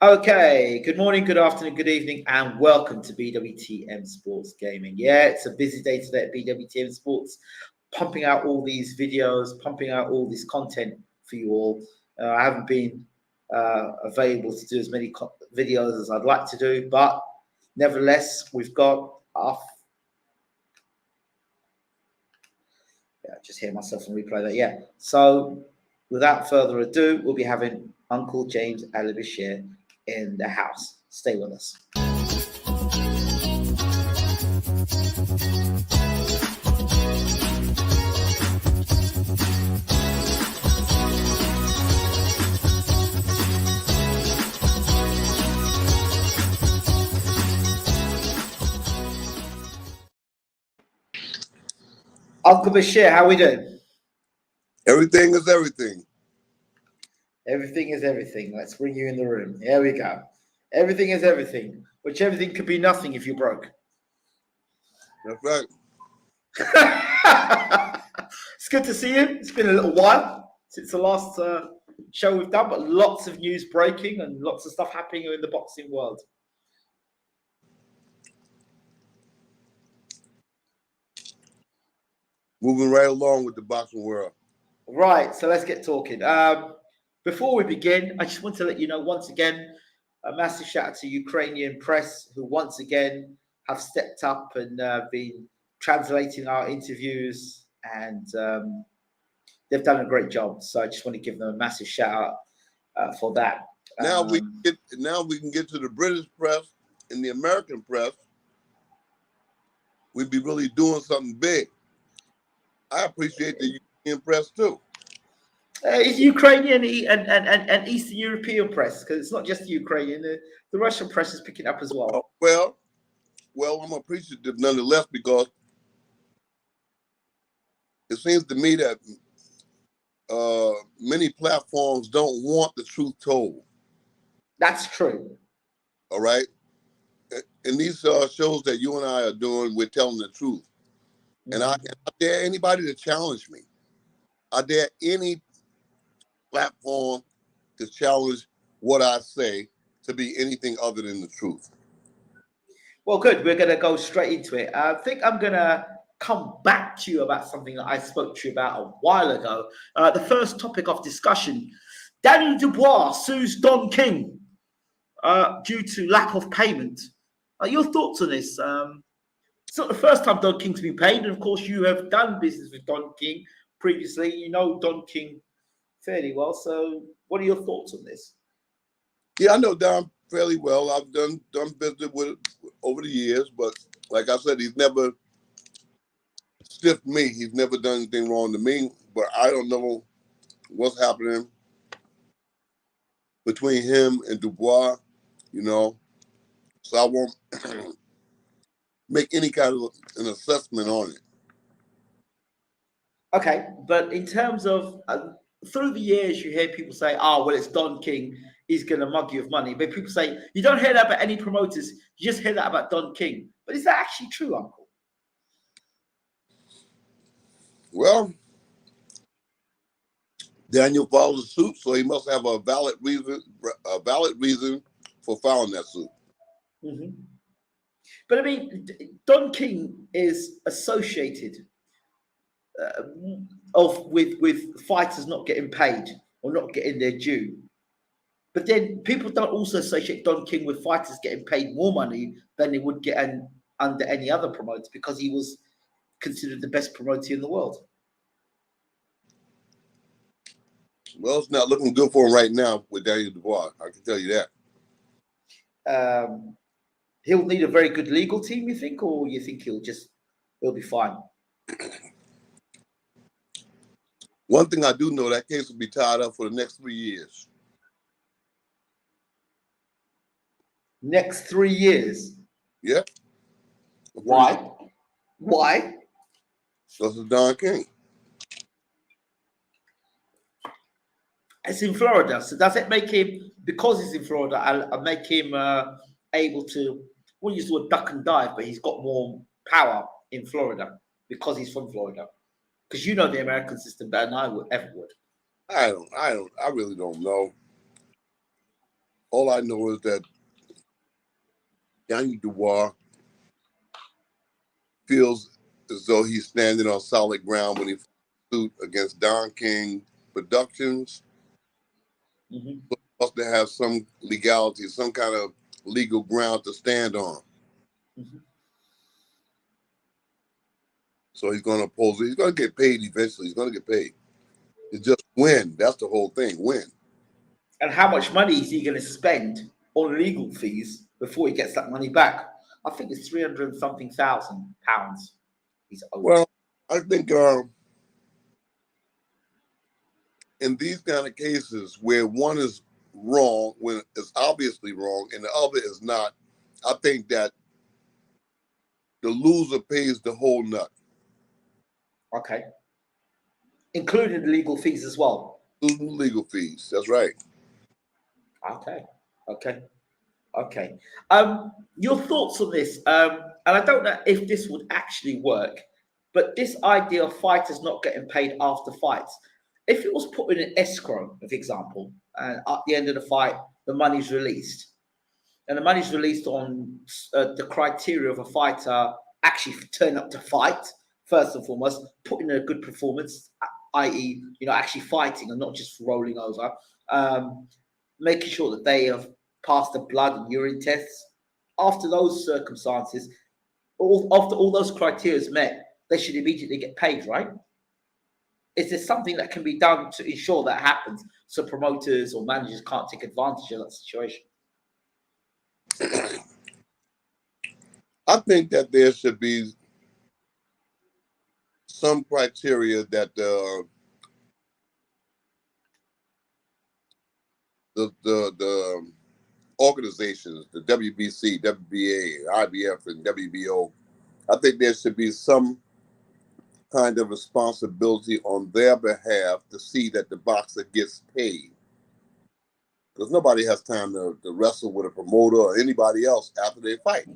Okay, good morning, good afternoon, good evening, and welcome to BWTM Sports Gaming. Yeah, it's a busy day today at BWTM Sports, pumping out all these videos, pumping out all this content for you all. I haven't been available to do as many videos as I'd like to do, but nevertheless, we've got our... Yeah, just hear myself and replay that. Yeah, so without further ado, we'll be having Uncle James Bashir in the house. Stay with us. Uncle Bashir, how are we doing? Everything is everything. Everything is everything. Let's bring you in the room. Here we go. Everything is everything, which everything could be nothing if you're broke. That's right. It's good to see you. It's been a little while since the last show we've done, but lots of news breaking and lots of stuff happening in the boxing world. Moving right along with the boxing world. Right, so let's get talking. Before we begin, I just want to let you know once again, a massive shout out to Ukrainian press who once again have stepped up and been translating our interviews, and they've done a great job. So I just want to give them a massive shout out for that. Now we can get to the British press and the American press. We'd be really doing something big. I appreciate the European press too. It's Ukrainian and Eastern European press, because it's not just the Ukrainian. The Russian press is picking up as well. Well, I'm appreciative nonetheless, because it seems to me that many platforms don't want the truth told. That's true. All right? In these shows that you and I are doing, we're telling the truth. And I dare anybody to challenge me. I dare any platform to challenge what I say to be anything other than the truth. Well, good. We're going to go straight into it. I think I'm going to come back to you about something that I spoke to you about a while ago. The first topic of discussion, Daniel Dubois sues Don King due to lack of payment. Your thoughts on this? It's not the first time Don King's been paid, and of course you have done business with Don King previously. You know Don King fairly well. So what are your thoughts on this? Yeah, I know Don fairly well. I've done business with over the years, but like I said, he's never stiffed me. He's never done anything wrong to me, but I don't know what's happening between him and Dubois, so I won't make any kind of an assessment on it. Okay, but in terms of through the years, you hear people say, "Oh, well, it's Don King. He's going to mug you of money." But people say you don't hear that about any promoters. You just hear that about Don King. But is that actually true, Uncle? Well, Daniel filed a suit, so he must have a valid reason for filing that suit. Mm-hmm. But I mean, Don King is associated with fighters not getting paid or not getting their due. But then people don't also associate Don King with fighters getting paid more money than they would get under any other promoter, because he was considered the best promoter in the world. Well, it's not looking good for him right now with Daniel Dubois. I can tell you that. He'll need a very good legal team, you think, or you think he'll be fine? One thing I do know, that case will be tied up for the next 3 years. Next 3 years? Yeah. Why? Why? Because of Don King. It's in Florida, so does it make him, because he's in Florida, I'll make him able to, we'll use the word duck and dive, but he's got more power in Florida because he's from Florida? Because you know the American system better than I would ever would. I really don't know. All I know is that Daniel Dubois feels as though he's standing on solid ground when he suit against Don King Productions. Mm-hmm. Supposed to have some legality, some kind of legal ground to stand on. Mm-hmm. So he's going to oppose it. He's going to get paid eventually. He's going to get paid. It's just win. That's the whole thing. Win. And how much money is he going to spend on legal fees before he gets that money back? I think it's 300 and something thousand pounds he's owed. Well, I think in these kind of cases where one is wrong, when it's obviously wrong, and the other is not, I think that the loser pays the whole nut. Okay. Including the legal fees as well. Including legal fees. That's right. Okay. Okay. Okay. Your thoughts on this? And I don't know if this would actually work, but this idea of fighters not getting paid after fights, if it was put in an escrow, for example, and at the end of the fight, the money's released, and the money's released on the criteria of a fighter actually turn up to fight, first and foremost, putting in a good performance, i.e., actually fighting and not just rolling over, making sure that they have passed the blood and urine tests. After those circumstances, after all those criteria met, they should immediately get paid, right? Is there something that can be done to ensure that happens so promoters or managers can't take advantage of that situation? I think that there should be some criteria that the organizations, the WBC, WBA, IBF, and WBO, I think there should be some kind of responsibility on their behalf to see that the boxer gets paid. Because nobody has time to wrestle with a promoter or anybody else after they fight.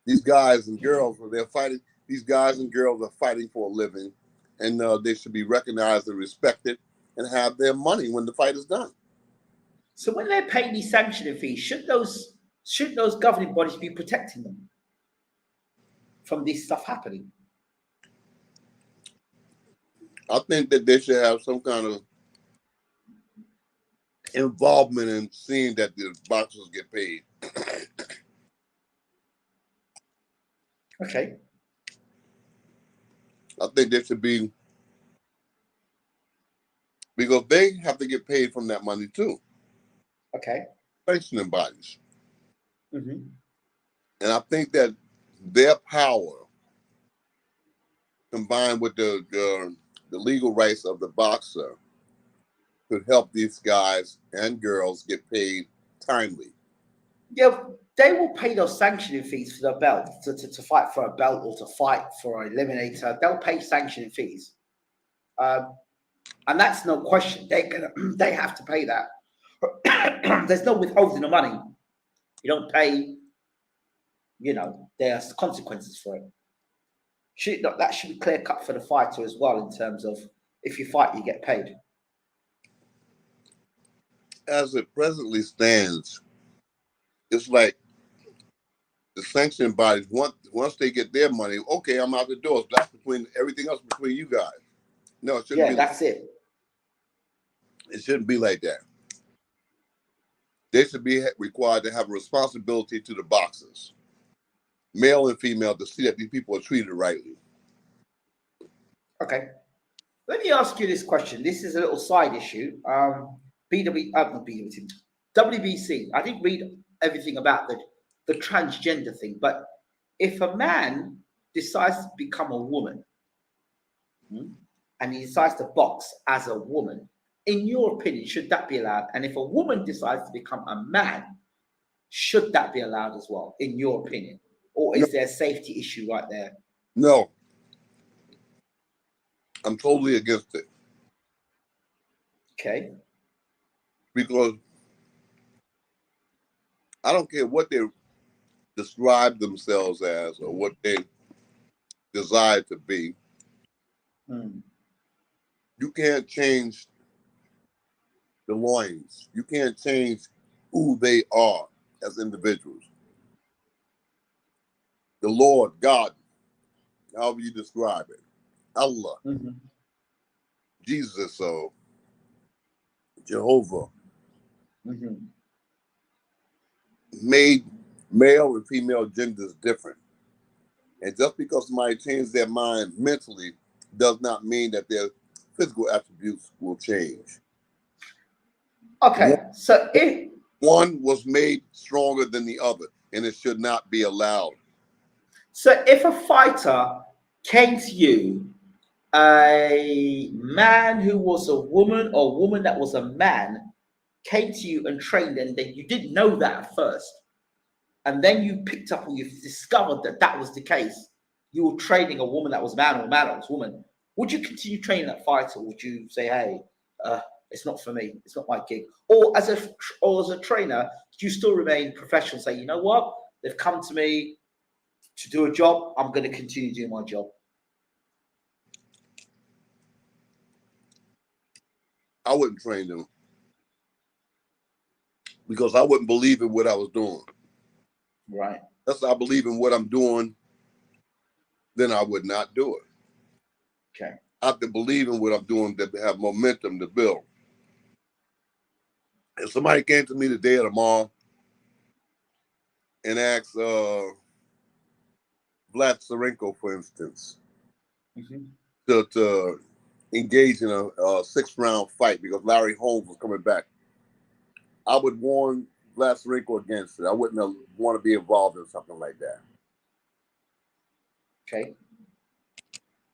These guys and girls, when they're fighting, these guys and girls are fighting for a living, and they should be recognized and respected and have their money when the fight is done. So when they're paying these sanctioning fees, should those governing bodies be protecting them from this stuff happening? I think that they should have some kind of involvement in seeing that the boxers get paid. Okay. I think there should be, because they have to get paid from that money too. Okay. Sanctioning bodies. Mm-hmm. And I think that their power, combined with the legal rights of the boxer, could help these guys and girls get paid timely. Yeah, they will pay those sanctioning fees for the belt, to fight for a belt or to fight for an eliminator. They'll pay sanctioning fees. And that's no question. They have to pay that. There's no withholding of money. You don't pay, there's consequences for it. That should be clear cut for the fighter as well, in terms of if you fight, you get paid. As it presently stands, it's like the sanctioning bodies, once they get their money, okay, I'm out the door. That's between everything else between you guys. No, it shouldn't be. That's it. It shouldn't be like that. They should be required to have a responsibility to the boxers, male and female, to see that these people are treated rightly. Okay. Let me ask you this question. This is a little side issue. WBC. I didn't read everything about the transgender thing, but if a man decides to become a woman, and he decides to box as a woman, in your opinion, should that be allowed? And if a woman decides to become a man, should that be allowed as well, in your opinion? Or is there a safety issue right there? No. I'm totally against it. Okay. Because I don't care what they describe themselves as or what they desire to be. You can't change the loins. You can't change who they are as individuals. The Lord, God, however you describe it, Allah, Jesus, Jehovah, made male and female genders different. And just because somebody changed their mind mentally does not mean that their physical attributes will change. Okay, so if one was made stronger than the other, and it should not be allowed. So if a fighter came to you, a man who was a woman or a woman that was a man came to you and trained, and then you didn't know that at first, and then you picked up or you discovered that that was the case, you were training a woman that was man or a man that was woman, would you continue training that fighter? Or would you say, hey, it's not for me, it's not my gig? Or as a trainer, do you still remain professional, say, you know what, they've come to me to do a job, I'm going to continue doing my job? I wouldn't train them because I wouldn't believe in what I was doing. Right. Unless I believe in what I'm doing, then I would not do it. Okay. I have to believe in what I'm doing to have momentum to build. If somebody came to me today or tomorrow and asked VLAD SIRENKO, for instance, to engage in a 6-round fight because Larry Holmes was coming back, I would warn VLAD SIRENKO against it. I wouldn't want to be involved in something like that. Okay.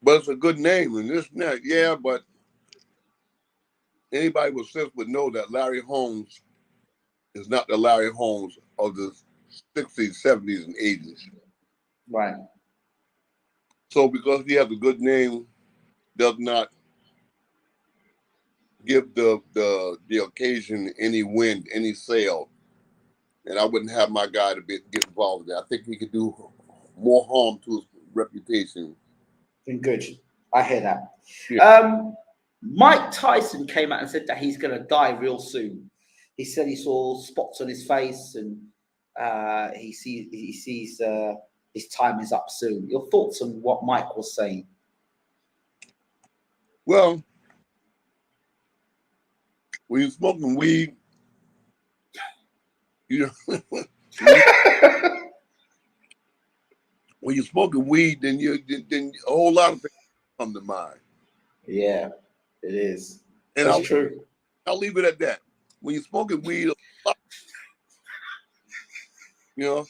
But it's a good name and this and that, yeah, but anybody with sense would know that Larry Holmes is not the Larry Holmes of the 60s, 70s, and 80s. Right. So because he has a good name does not give the occasion any wind, any sail. And I wouldn't have my guy to get involved with that. I think he could do more harm to his reputation. Good. I hear that. Yeah. Mike Tyson came out and said that he's going to die real soon. He said he saw spots on his face and he sees his time is up soon. Your thoughts on what Mike was saying? Well, when you're smoking weed, you know, when you're smoking weed, then a whole lot of things come to mind. Yeah, it is. And That's true. I'll leave it at that. When you're smoking weed, you know,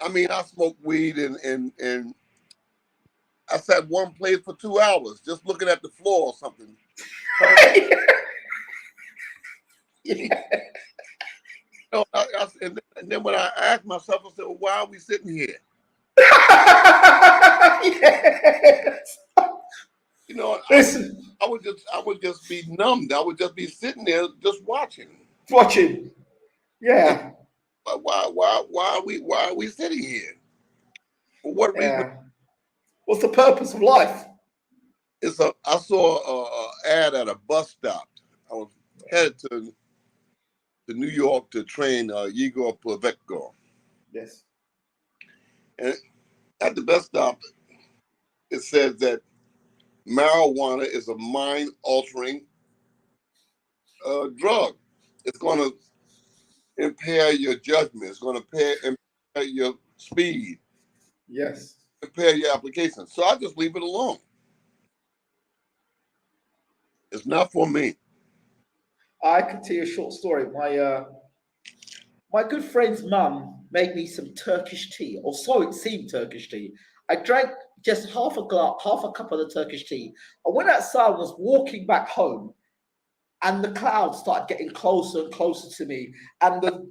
I mean, I smoked weed and I sat one place for 2 hours just looking at the floor or something. Yeah. You know, and then when I asked myself, I said, well, why are we sitting here? Yes. You know, Listen. I would just be numbed. I would just be sitting there just watching. Watching. Yeah. But why are we sitting here? For what reason? What's the purpose of life? I saw a ad at a bus stop. I was headed to New York to train Igor Plevecko. Yes. And at the bus stop, it says that marijuana is a mind-altering drug. It's going to impair your judgment. It's going to impair your speed. Yes. Impair your application. So I just leave it alone. It's not for me. I can tell you a short story. My good friend's mum made me some Turkish tea, or so it seemed Turkish tea. I drank just half a cup of the Turkish tea. I went outside and was walking back home, and the clouds started getting closer and closer to me, and the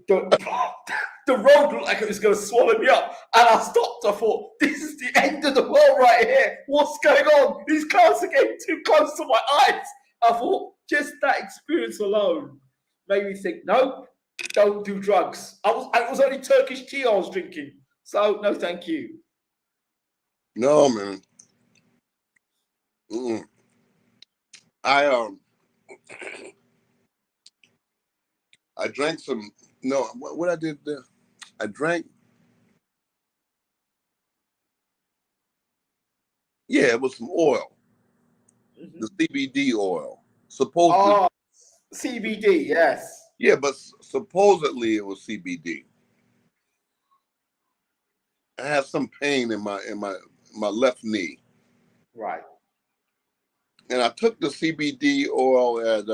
road looked like it was going to swallow me up. And I stopped. I thought, this is the end of the world right here. What's going on? These clouds are getting too close to my eyes. I thought just that experience alone made me think, no, don't do drugs. It was only Turkish tea I was drinking. So no, thank you. No, man. I I drank some. No, what I did there? I drank. Yeah, it was some oil, the CBD oil. Supposedly. Oh, CBD, yes. Yeah, but supposedly it was CBD. I had some pain in my left knee. Right. And I took the CBD oil at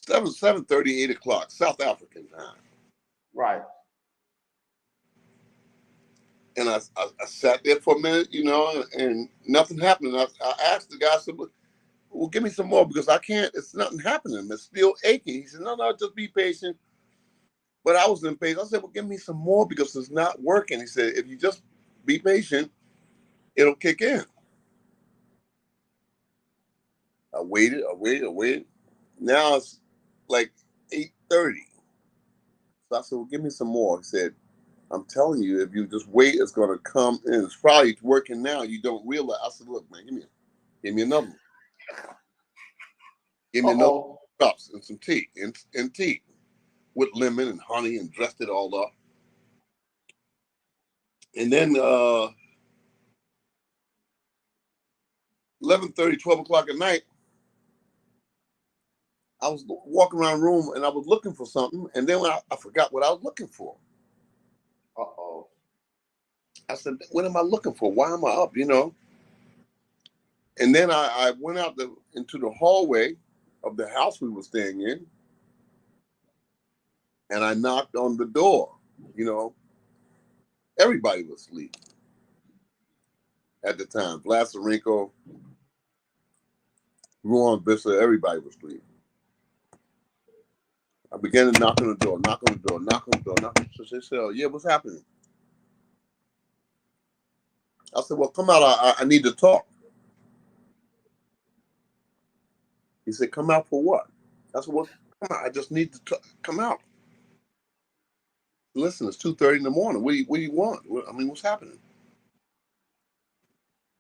7:30, 8 o'clock, South African time. Right. And I sat there for a minute, you know, and nothing happened. And I asked the guy, I said, well, give me some more because I can't, it's nothing happening. It's still aching. He said, no, just be patient. But I was impatient. I said, well, give me some more because it's not working. He said, if you just be patient, it'll kick in. I waited. Now it's like 8:30. So I said, well, give me some more. He said, I'm telling you, if you just wait, it's going to come in. It's probably working now. You don't realize. I said, look, man, give me another one. Give me another cups and some tea, and tea with lemon and honey and dressed it all up. And then 11:30, 12 o'clock at night, I was walking around the room and I was looking for something. And then when I forgot what I was looking for. I said, what am I looking for? Why am I up, you know? And then I went out into the hallway of the house we were staying in. And I knocked on the door, you know. Everybody was asleep at the time. VLAD, SIRENKO, Ruan, Bishop, everybody was asleep. I began to knock on the door. So they said, oh, yeah, what's happening? I said, well, come out. I need to talk. He said, come out for what? I said, well, come out. I just need to come out. Listen, it's 2:30 in the morning. What do you want? What's happening?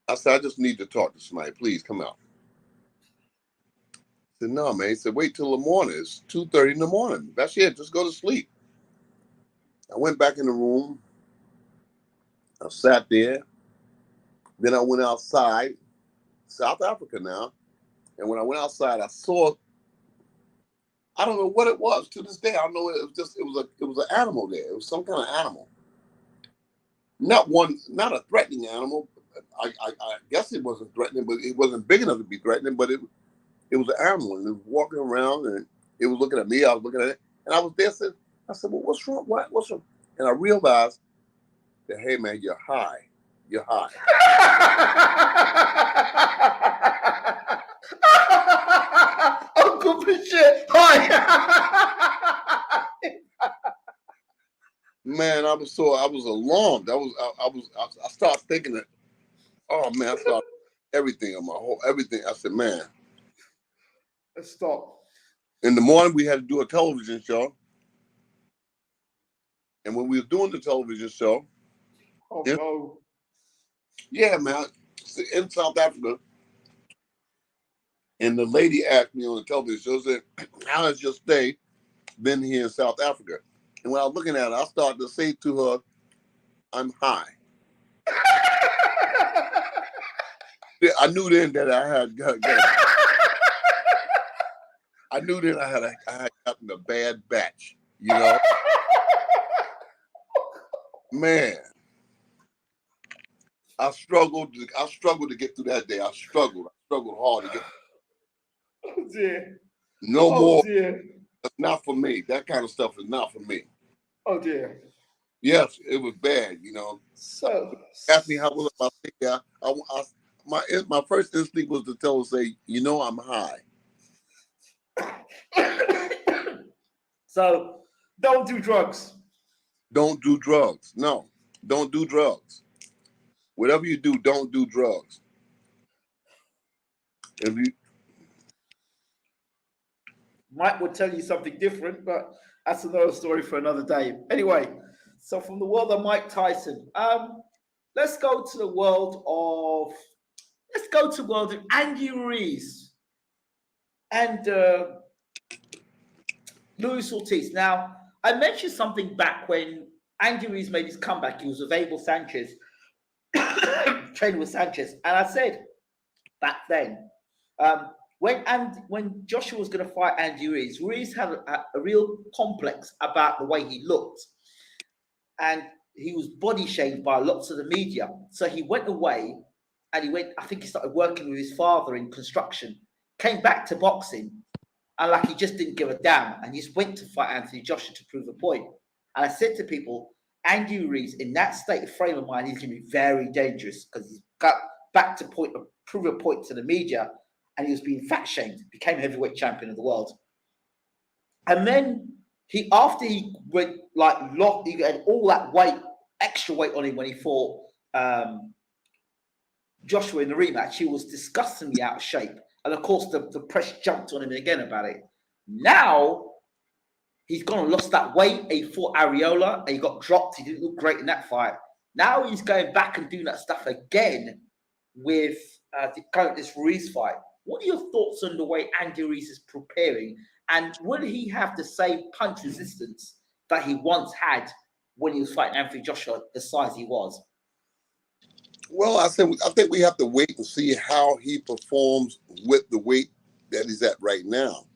I said, I just need to talk to somebody. Please come out. I said, no, man. He said, wait till the morning. It's 2:30 in the morning. That's it. Just go to sleep. I went back in the room. I sat there. Then I went outside, South Africa now. And when I went outside, I saw, I don't know what it was to this day. I don't know. It was an animal there. It was some kind of animal. Not a threatening animal. I guess it wasn't threatening, but it wasn't big enough to be threatening, but it was an animal, and it was walking around, and it was looking at me. I was looking at it, and I was there. I said, well, what's wrong? What's wrong? And I realized that, hey, man, you're high. You're high. Uncle Bashir, hi. Man, I was alarmed. I started thinking that, oh man, I started everything on everything. I said, man. Let's stop. In the morning, we had to do a television show. And when we were doing the television show, no. Yeah, man, in South Africa, and the lady asked me on the television show, said, how has your stay been here in South Africa? And when I was looking at her, I started to say to her, I'm high. I knew then that I had I knew then I had gotten a bad batch, you know. Man, I struggled to get through that day. I struggled hard to get. Oh dear. No more. Dear. That's not for me. That kind of stuff is not for me. Oh dear. Yes, it was bad, you know. So asked me how was my sick. My first instinct was to say, you know, I'm high. So don't do drugs. Don't do drugs. No, don't do drugs. Whatever you do, don't do drugs. If you Mike will tell you something different, but that's another story for another day. Anyway, so from the world of Mike Tyson, let's go to the world of Andy Ruiz. and Luis Ortiz. Now, I mentioned something back when Andy Ruiz made his comeback. He was with Abel Sanchez, training with Sanchez, and I said back then, when Joshua was going to fight Andy Ruiz, Ruiz had a real complex about the way he looked, and he was body shamed by lots of the media. So he went away, and I think he started working with his father in construction, came back to boxing, and like he just didn't give a damn, and he just went to fight Anthony Joshua to prove a point. And I said to people, Andy Ruiz, in that state of frame of mind, he's going to be very dangerous because he's got back to prove a point to the media, and he was being fat shamed, became heavyweight champion of the world. And then after he went he had all that weight, extra weight on him when he fought Joshua in the rematch, he was disgustingly out of shape. And of course, the press jumped on him again about it. Now, he's gone and lost that weight. He fought Areola and he got dropped. He didn't look great in that fight. Now he's going back and doing that stuff again with this Ruiz fight. What are your thoughts on the way Andy Ruiz is preparing? And will he have the same punch resistance that he once had when he was fighting Anthony Joshua, the size he was? Well, I think we have to wait and see how he performs with the weight that he's at right now.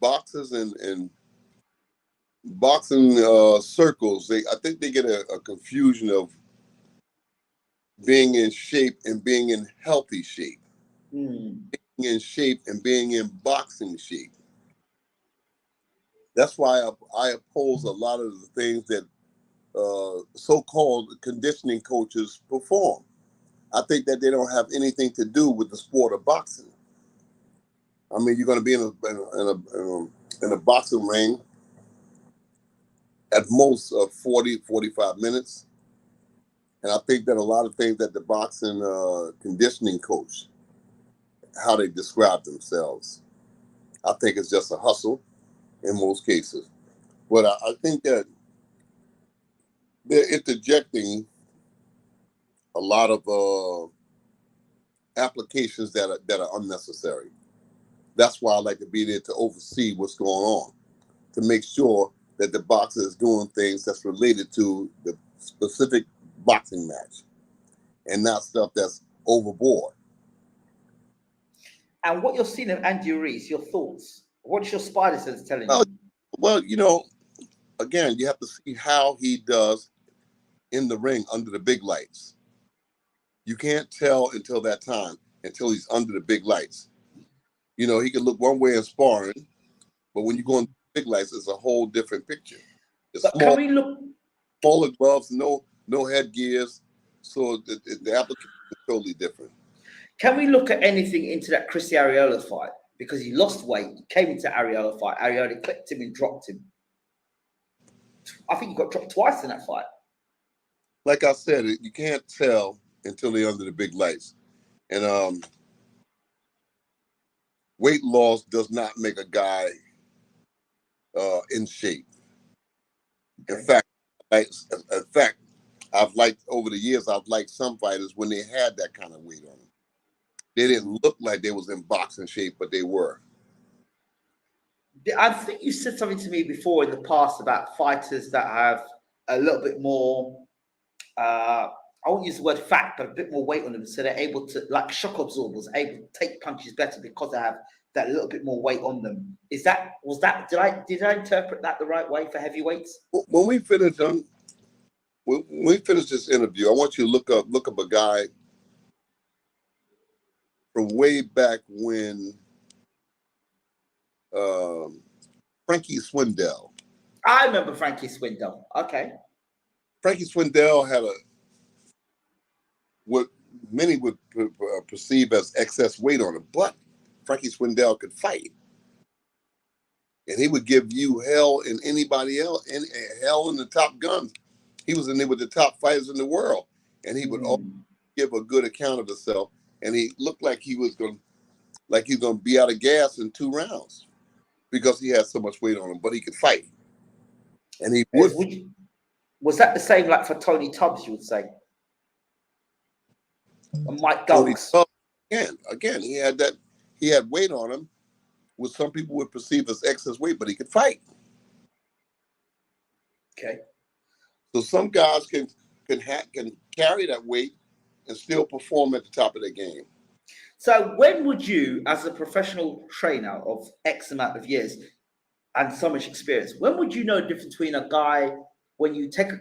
Boxers and boxing circles, I think they get a confusion of being in shape and being in healthy shape, being in shape and being in boxing shape. That's why I oppose a lot of the things that so-called conditioning coaches perform. I think that they don't have anything to do with the sport of boxing. I mean, you're going to be in a boxing ring at most 40, 45 minutes. And I think that a lot of things that the boxing conditioning coach, how they describe themselves, I think it's just a hustle in most cases. But I think that they're interjecting a lot of applications that are unnecessary. That's why I like to be there to oversee what's going on, to make sure that the boxer is doing things that's related to the specific boxing match and not stuff that's overboard. And what you're seeing of Andy Ruiz, your thoughts? What's your spider sense telling you? Well, again, you have to see how he does in the ring under the big lights. You can't tell until that time, until he's under the big lights. He can look one way in sparring, but when you go into the big lights, it's a whole different picture. But can we look? Smaller gloves, no headgears, so the application is totally different. Can we look at anything into that Chris Areola fight? Because he lost weight, he came into Areola fight. Areola clipped him and dropped him. I think he got dropped twice in that fight. Like I said, you can't tell until they're under the big lights. And weight loss does not make a guy in shape. Okay. In fact, over the years, I've liked some fighters when they had that kind of weight on them. They didn't look like they was in boxing shape, but they were. I think you said something to me before in the past about fighters that have a little bit more, I won't use the word fat, but a bit more weight on them. So they're able to, like shock absorbers, able to take punches better because they have that little bit more weight on them. Did I interpret that the right way for heavyweights? When we finish this interview, I want you to look up a guy from way back when, Frankie Swindell. I remember Frankie Swindell. Okay. Frankie Swindell had what many would perceive as excess weight on him, but Frankie Swindell could fight. And he would give you hell in anybody else, and hell in the top guns. He was in there with the top fighters in the world, and he would always give a good account of himself. And he looked like he was going to be out of gas in 2 rounds because he had so much weight on him, but he could fight. And he would. Was that the same like for Tony Tubbs, you would say? And Mike Tony Dukes. Again, he had weight on him, which some people would perceive as excess weight, but he could fight. Okay. So some guys can carry that weight and still perform at the top of their game. So when would you, as a professional trainer of X amount of years and so much experience, when would you know the difference between a guy when you take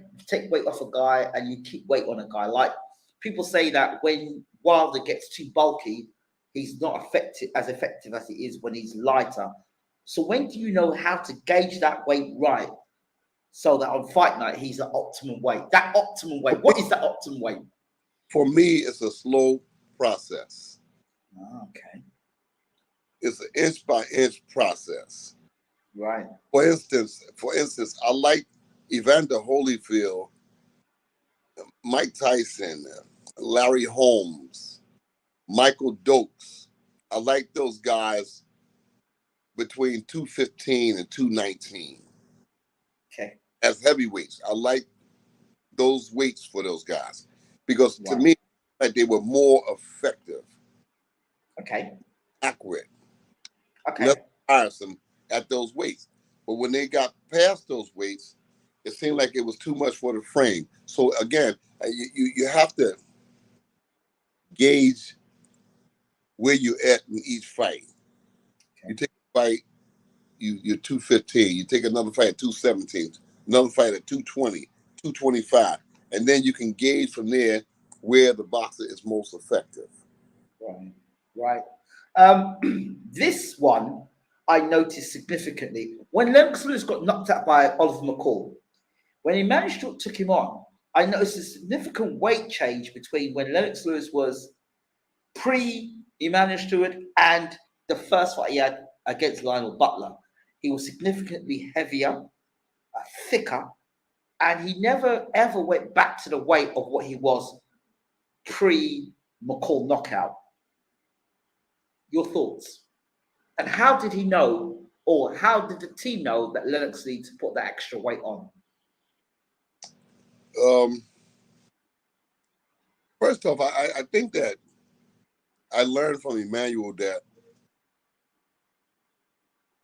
weight off a guy and you keep weight on a guy? Like people say that when Wilder gets too bulky, he's not as effective as he is when he's lighter. So when do you know how to gauge that weight right so that on fight night he's at optimum weight? That optimum weight, what is that optimum weight? For me, it's a slow process. Oh, okay. It's an inch by inch process. Right. For instance, I like Evander Holyfield, Mike Tyson, Larry Holmes, Michael Dokes. I like those guys between 215 and 219. Okay. As heavyweights. I like those weights for those guys because to me, like they were more effective. Okay. Accurate. Okay. Less tiresome at those weights. But when they got past those weights, it seemed like it was too much for the frame. So again, you have to gauge where you're at in each fight. Okay. You take a fight, you're 215. You take another fight at 217, another fight at 220, 225. And then you can gauge from there where the boxer is most effective. Right. This one I noticed significantly. When Lennox Lewis got knocked out by Oliver McCall, when he managed to took him on, I noticed a significant weight change between when Lennox Lewis was pre-Emmanuel Stewart and the first fight he had against Lionel Butler. He was significantly heavier, thicker, and he never ever went back to the weight of what he was pre-McCall knockout. Your thoughts? And how did he know, or how did the team know that Lennox needed to put that extra weight on? First off, I think that I learned from Emmanuel that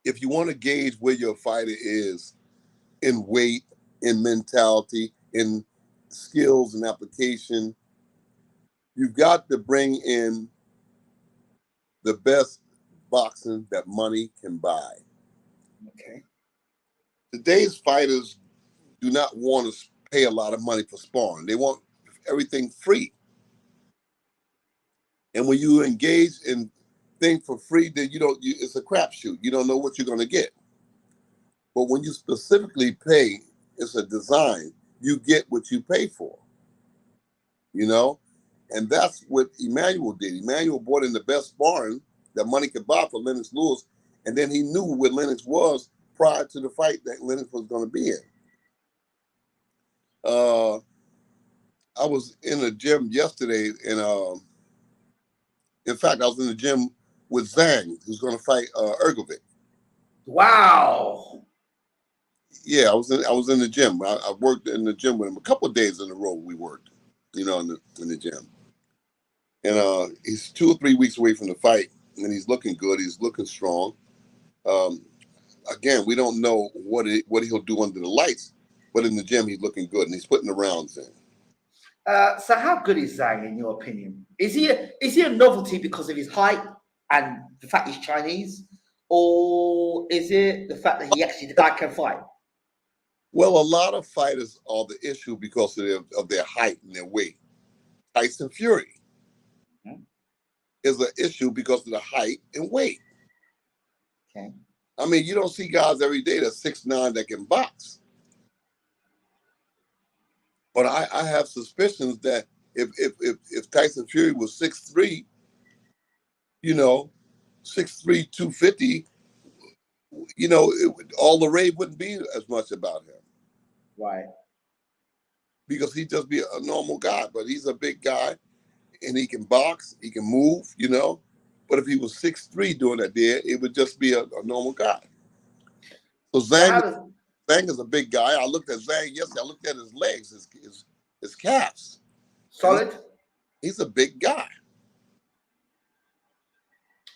if you want to gauge where your fighter is in weight, in mentality, in skills and application, you've got to bring in the best boxing that money can buy. Okay. Today's fighters do not want to pay a lot of money for sparring. They want everything free. And when you engage in things for free, then it's a crapshoot. You don't know what you're going to get. But when you specifically pay, it's a design. You get what you pay for. And that's what Emmanuel did. Emmanuel brought in the best sparring that money could buy for Lennox Lewis, and then he knew where Lennox was prior to the fight that Lennox was going to be in. I was in the gym yesterday, and in fact, I was in the gym with Zhang, who's going to fight Ergovic. Wow. Yeah, I was in the gym. I worked in the gym with him a couple of days in a row. We worked, in the gym. And he's 2 or 3 weeks away from the fight, and he's looking good. He's looking strong. Again, we don't know what he'll do under the lights, but in the gym, he's looking good, and he's putting the rounds in. So how good is Zhang, in your opinion? Is he a novelty because of his height and the fact he's Chinese? Or is it the fact that the guy can fight? Well, a lot of fighters are the issue because of their height and their weight. Tyson Fury is an issue because of the height and weight. Okay. I mean, you don't see guys every day that's 6'9" that can box. But I have suspicions that if Tyson Fury was 6'3", 6'3", 250, all the rave wouldn't be as much about him. Right. Because he'd just be a normal guy, but he's a big guy, and he can box, he can move, But if he was 6'3" doing that there, it would just be a normal guy. So Zhang is a big guy. I looked at Zhang yesterday. I looked at his legs, his calves. Solid? He's a big guy.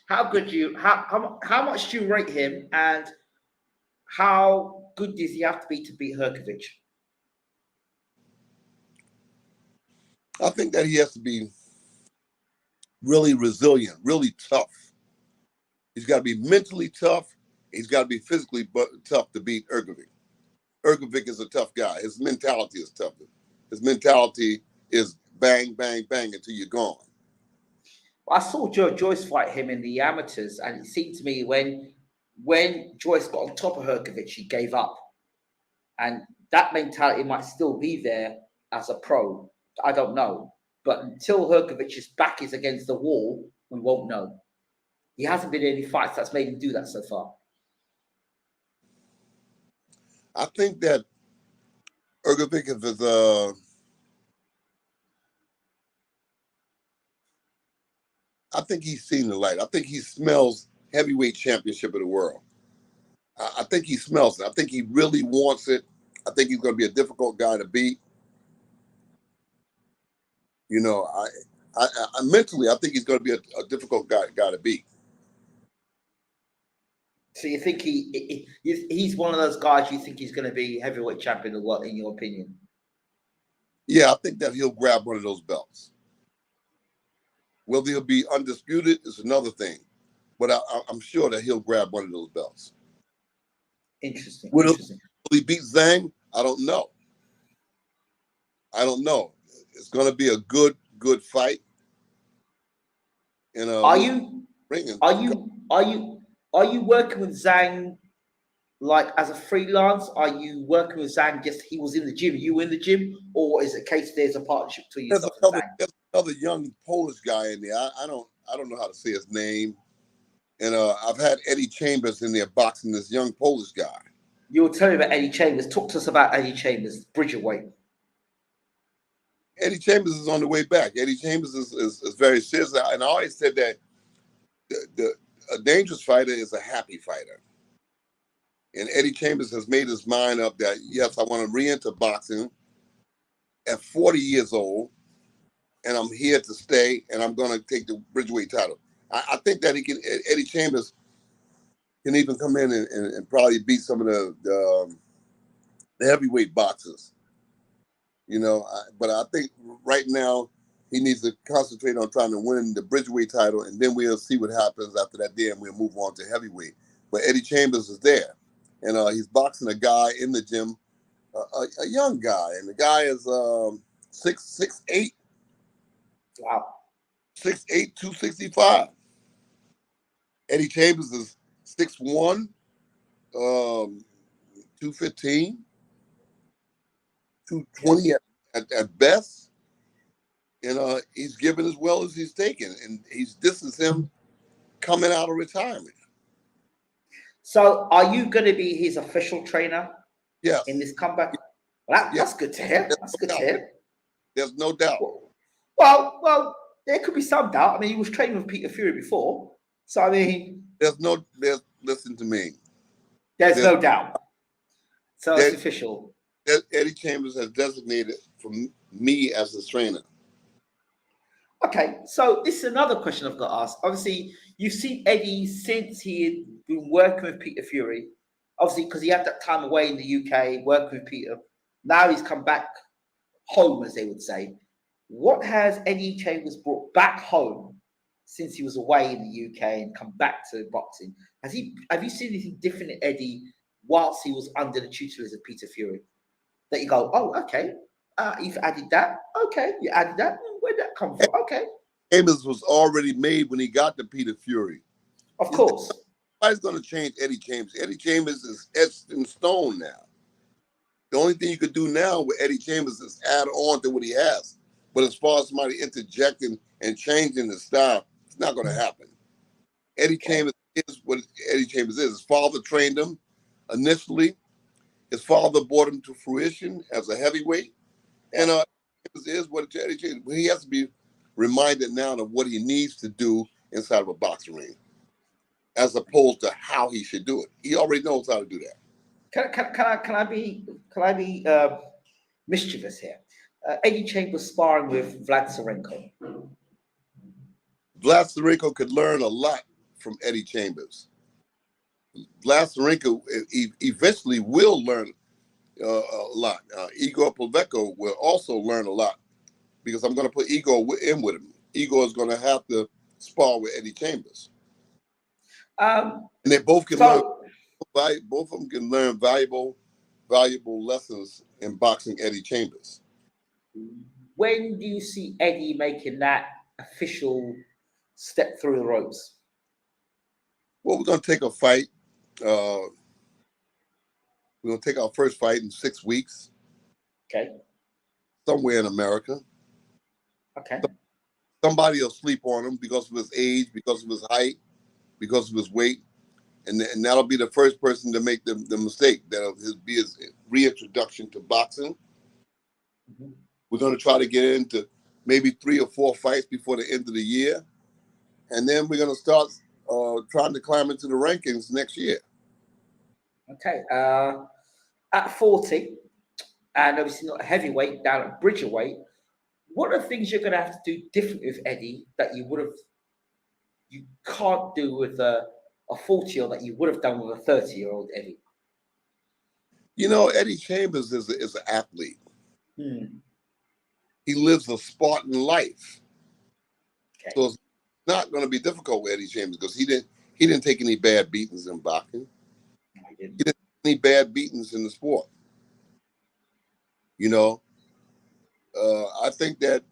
How good do you how much do you rate him, and how good does he have to beat Herkovich? I think that he has to be really resilient, really tough. He's got to be mentally tough. He's got to be physically tough to beat Herkovich. Herkovich is a tough guy. His mentality is tough. His mentality is bang, bang, bang until you're gone. I saw Joyce fight him in the amateurs, and it seemed to me when Joyce got on top of Herkovich, he gave up. And that mentality might still be there as a pro. I don't know. But until Herkovich's back is against the wall, we won't know. He hasn't been in any fights that's made him do that so far. I think that Herkovich is I think he's seen the light. I think he smells heavyweight championship of the world. I think he smells it. I think he really wants it. I think he's going to be a difficult guy to beat. You know, I mentally, I think he's going to be a difficult guy to beat. So you think he's one of those guys you think he's going to be heavyweight champion of the world, in your opinion? Yeah, I think that he'll grab one of those belts. Whether he'll be undisputed is another thing, but I'm sure that he'll grab one of those belts. Interesting. Will he beat Zhang? I don't know. I don't know. It's going to be a good fight. And are you working with Zhang like as a freelance? Are you working with Zhang just he was in the gym, you in the gym, or is it a case there's a partnership between yourself and Zhang? There's another young Polish guy in there. I don't know how to say his name. And I've had Eddie Chambers in there boxing this young Polish guy. You were telling me about Eddie Chambers. Talk to us about Eddie Chambers, BRIDGERWEIGHT. Eddie Chambers is on the way back. Eddie Chambers is very serious. And I always said that a dangerous fighter is a happy fighter. And Eddie Chambers has made his mind up that, yes, I want to re-enter boxing at 40 years old, and I'm here to stay, and I'm going to take the BRIDGERWEIGHT title. I think that Eddie Chambers can even come in and probably beat some of the heavyweight boxers. You know, but I think right now he needs to concentrate on trying to win the BRIDGERWEIGHT title, and then we'll see what happens after that day, and we'll move on to heavyweight. But Eddie Chambers is there, and he's boxing a guy in the gym, a young guy, and the guy is 6'8". Wow. 6'8", 265. Eddie Chambers is 6'1", 215. 220 at best, and he's given as well as he's taken, and he's distanced him coming out of retirement. So, are you going to be his official trainer? Yes. In this comeback? Well, that's good to hear. That's good to hear. There's no doubt. Well, there could be some doubt. I mean, he was training with Peter Fury before, so I mean, listen to me. There's no doubt. So it's official. Eddie Chambers has designated for me as his trainer. Okay, so this is another question I've got to ask. Obviously, you've seen Eddie since he had been working with Peter Fury. Obviously, because he had that time away in the UK working with Peter. Now he's come back home, as they would say. What has Eddie Chambers brought back home since he was away in the UK and come back to boxing? Have you seen anything different in Eddie whilst he was under the tutelage of Peter Fury? That you go, oh, okay, you've added that. Okay, you added that. Where'd that come from? Okay. Chambers was already made when he got to Peter Fury. Of course. Nobody's going to change Eddie Chambers. Eddie Chambers is etched in stone now. The only thing you could do now with Eddie Chambers is add on to what he has. But as far as somebody interjecting and changing the style, it's not going to happen. Eddie Chambers is what Eddie Chambers is. His father trained him initially. His father brought him to fruition as a heavyweight. And is what Eddie Chambers, he has to be reminded now of what he needs to do inside of a boxing ring, as opposed to how he should do it. He already knows how to do that. Can I be mischievous here? Eddie Chambers sparring with VLAD SIRENKO. SIRENKO could learn a lot from Eddie Chambers. SIRENKO eventually will learn a lot. Igor Pleveko will also learn a lot because I'm going to put Igor in with him. Igor is going to have to spar with Eddie Chambers. And they both can learn. Both of them can learn valuable lessons in boxing Eddie Chambers. When do you see Eddie making that official step through the ropes? Well, we're going to take a fight. We're going to take our first fight in 6 weeks. Okay. Somewhere in America. Okay. Somebody will sleep on him because of his age, because of his height, because of his weight. And that'll be the first person to make the mistake. That'll be his reintroduction to boxing. Mm-hmm. We're going to try to get into maybe 3 or 4 fights before the end of the year. And then we're going to start trying to climb into the rankings next year. Okay. At 40, and obviously not a heavyweight, down at BRIDGERWEIGHT, what are the things you're going to have to do differently with Eddie that you can't do with a 40-year-old that you would have done with a 30-year-old Eddie? You know, Eddie Chambers is an athlete. He lives a Spartan life. Okay. So it's not going to be difficult with Eddie Chambers because he didn't take any bad beatings in boxing. He didn't take any bad beatings in the sport. You know, I think that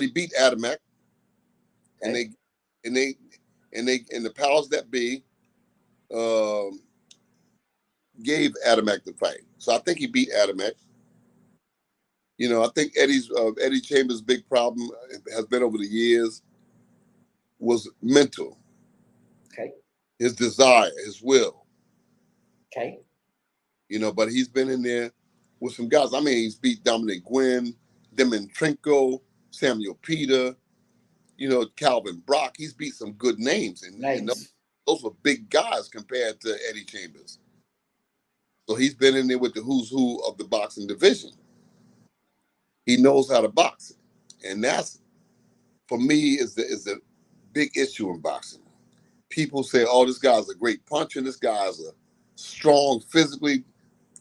he beat Adamek, okay. and the powers that be gave Adamek the fight. So I think he beat Adamek. You know, I think Eddie Chambers' big problem has been over the years was mental. Okay. His desire, his will. Okay. You know, but he's been in there with some guys. I mean, he's beat Dominic Gwynn, Demetrenko, Samuel Peter, you know, Calvin Brock. He's beat some good names. And those were big guys compared to Eddie Chambers. So he's been in there with the who's who of the boxing division. He knows how to box. And that's, for me, is the big issue in boxing. People say, oh, this guy's a great puncher. This guy's a strong physically.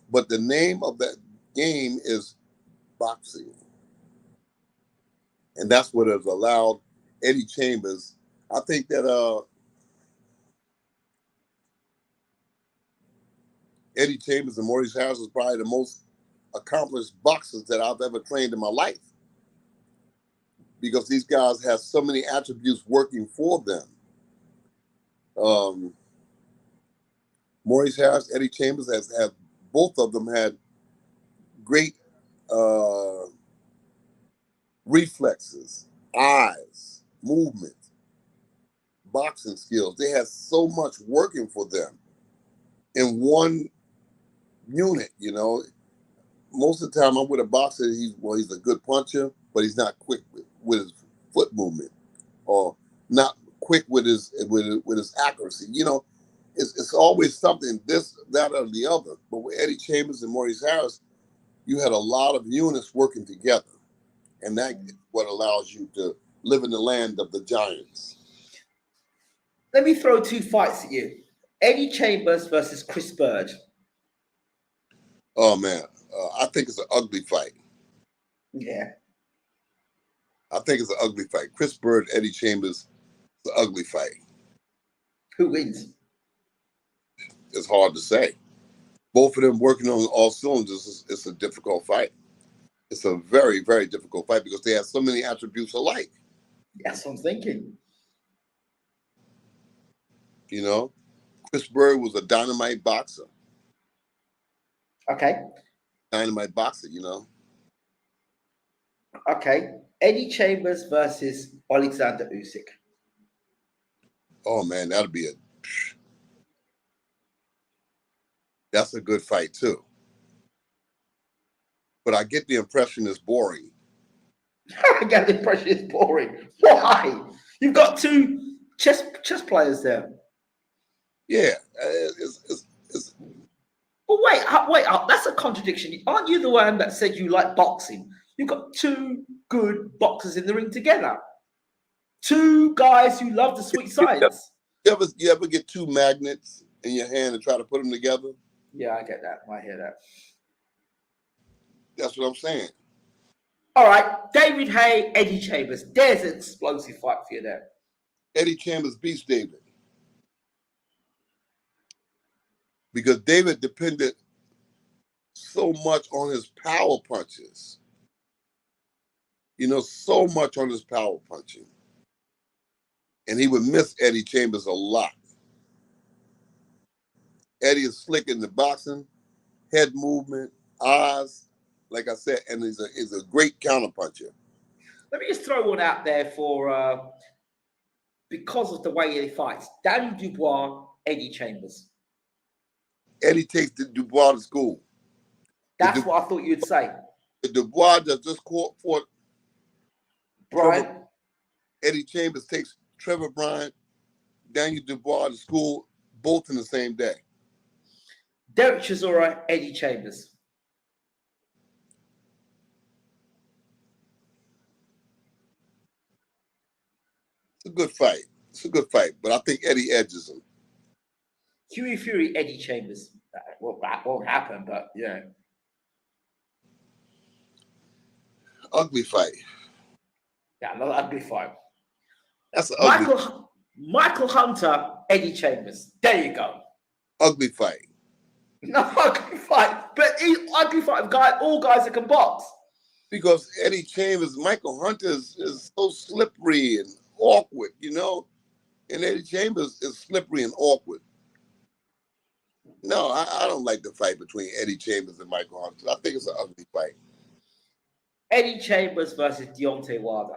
But the name of that game is boxing. And that's what has allowed Eddie Chambers. I think that Eddie Chambers and Maurice Harris is probably the most accomplished boxers that I've ever trained in my life. Because these guys have so many attributes working for them. Maurice Harris, Eddie Chambers have both of them had great reflexes, eyes, movement, boxing skills. They have so much working for them in one unit, you know. Most of the time I'm with a boxer, he's a good puncher, but he's not quick with his foot movement or not quick with his accuracy. You know, it's always something, this, that, or the other. But with Eddie Chambers and Maurice Harris, you had a lot of units working together. And that is what allows you to live in the land of the giants. Let me throw 2 fights at you. Eddie Chambers versus Chris Bird. Oh, man. I think it's an ugly fight. Yeah. I think it's an ugly fight. Chris Bird, Eddie Chambers, it's an ugly fight. Who wins? It's hard to say. Both of them working on all cylinders, it's a difficult fight. It's a very, very difficult fight because they have so many attributes alike. That's what I'm thinking. You know, Chris Bird was a dynamite boxer. Okay. Dynamite boxer, you know. Okay. Eddie Chambers versus Alexander Usyk. Oh, man, that's a good fight, too. But I get the impression it's boring. I get the impression it's boring. Why? You've got 2 chess players there. Yeah. But wait up. That's a contradiction. Aren't you the one that said you like boxing? You've got 2 good boxers in the ring together. Two guys who love the sweet science. You ever get two magnets in your hand and try to put them together? Yeah, I get that. I hear that. That's what I'm saying. All right, David Haye, Eddie Chambers. There's an explosive fight for you there. Eddie Chambers beats David because David depended so much on his power punches. You know, so much on his power punching. And he would miss Eddie Chambers a lot. Eddie is slick in the boxing, head movement, eyes, like I said, and he's a great counterpuncher. Let me just throw one out there for because of the way he fights. Danny Dubois, Eddie Chambers. Eddie takes the Dubois to school. That's what I thought you'd say. The Dubois that just fought Brian. Eddie Chambers takes Trevor Bryant, Daniel Dubois to school, both in the same day. Derek Chisora, Eddie Chambers. It's a good fight. It's a good fight, but I think Eddie edges him. Huey Fury, Eddie Chambers. Well, that won't happen, but yeah. Ugly fight. Yeah, another ugly fight. That's an ugly. Michael Hunter, Eddie Chambers. There you go. Ugly fight. No ugly fight, but ugly fight of all guys that can box. Because Eddie Chambers, Michael Hunter is so slippery and awkward, you know, and Eddie Chambers is slippery and awkward. No, I don't like the fight between Eddie Chambers and Michael Hunter. I think it's an ugly fight. Eddie Chambers versus Deontay Wilder.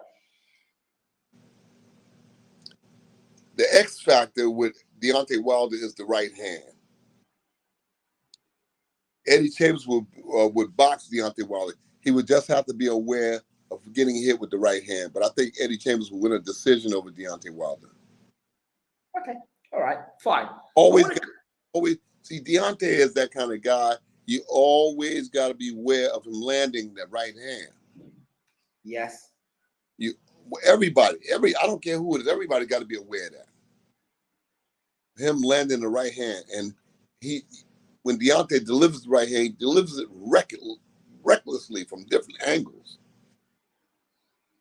The X factor with Deontay Wilder is the right hand. Eddie Chambers would box Deontay Wilder. He would just have to be aware of getting hit with the right hand. But I think Eddie Chambers will win a decision over Deontay Wilder. Okay, all right, fine. Always see, Deontay is that kind of guy. You always got to be aware of him landing that right hand. Yes. Everybody, I don't care who it is, everybody got to be aware of that. Him landing the right hand. And when Deontay delivers the right hand, he delivers it recklessly from different angles.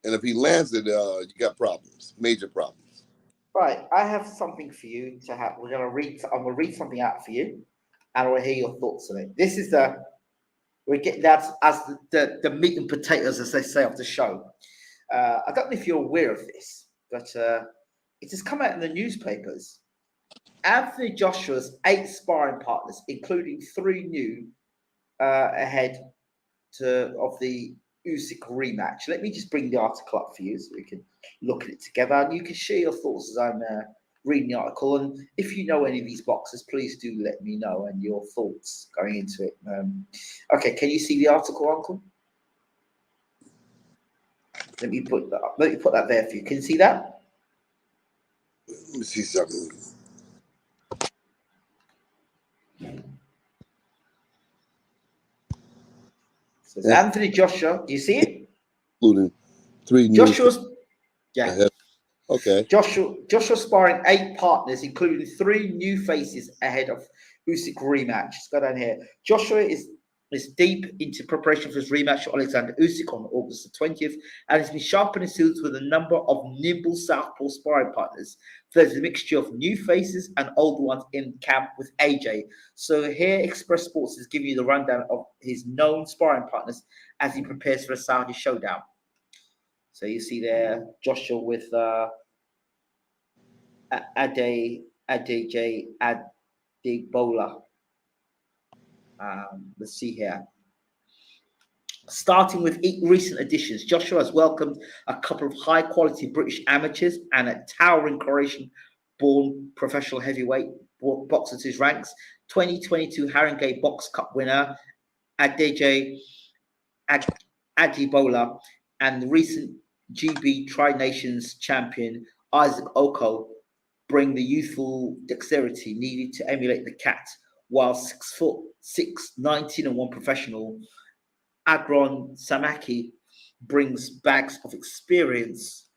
And if he lands it, you got problems, major problems. Right, I have something for you to have. I'm gonna read something out for you, and I want to hear your thoughts on it. This is we're getting that as the meat and potatoes, as they say, of the show. I don't know if you're aware of this, but it has come out in the newspapers. Anthony Joshua's 8 sparring partners, including 3 new ahead of the Usyk rematch. Let me just bring the article up for you so we can look at it together, and you can share your thoughts as I'm reading the article. And if you know any of these boxers, please do let me know and your thoughts going into it. Okay, can you see the article, Uncle? Let me put that there for you. Can you see that? Let me see something. So Anthony Joshua, do you see it? Including 3 new. Joshua's, yeah. Ahead. Okay. Joshua sparring 8 partners, including 3 new faces ahead of Usyk rematch. Let's go down here. Joshua is deep into preparation for his rematch with Alexander Usyk on August the 20th, and has been sharpening his suits with a number of nimble southpaw sparring partners. There's a mixture of new faces and older ones in camp with AJ. So here, Express Sports is giving you the rundown of his known sparring partners as he prepares for a Saudi showdown. So you see there, Joshua with Adej Adegbola. Let's see here. Starting with recent additions, Joshua has welcomed a couple of high-quality British amateurs and a towering Croatian-born professional heavyweight boxer to his ranks. 2022 Haringey Box Cup winner Adej Adegbola and the recent GB Tri-Nations champion Isaac Oko bring the youthful dexterity needed to emulate the cat, while 6'6", 19-1 professional Agron Samaki brings bags of experience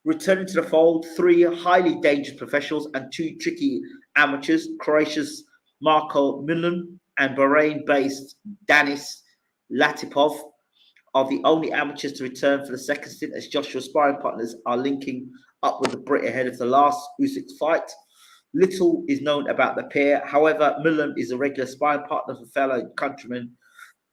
Returning to the fold, 3 highly dangerous professionals and 2 tricky amateurs, Croatia's Marko Milan and Bahrain-based Danis Latipov, are the only amateurs to return for the second stint, as Joshua's sparring partners are linking up with the Brit ahead of the last Usyk fight. Little is known about the pair. However, Milan is a regular sparring partner for fellow countryman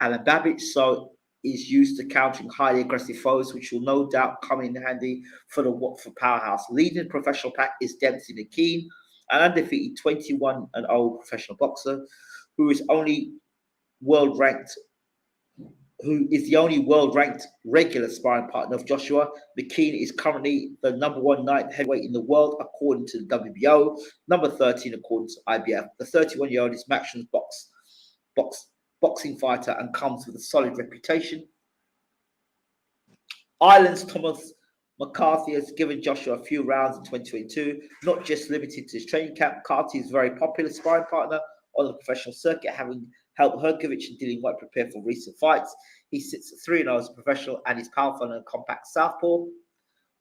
Alan Babbage, so is used to countering highly aggressive foes, which will no doubt come in handy for the Watford powerhouse. Leading the professional pack is Dempsey McKean, an undefeated 21-0 professional boxer who is the only world ranked regular sparring partner of Joshua. McKean is currently the #1 night heavyweight in the world, according to the WBO, number 13 according to IBF. The 31-year-old is Maxim's boxing fighter and comes with a solid reputation. Ireland's Thomas McCarthy has given Joshua a few rounds in 2022, not just limited to his training camp. McCarthy is a very popular sparring partner on the professional circuit, having helped Hergovich and Dillian White prepare for recent fights. He sits at 3-0 as a professional and is powerful and compact southpaw.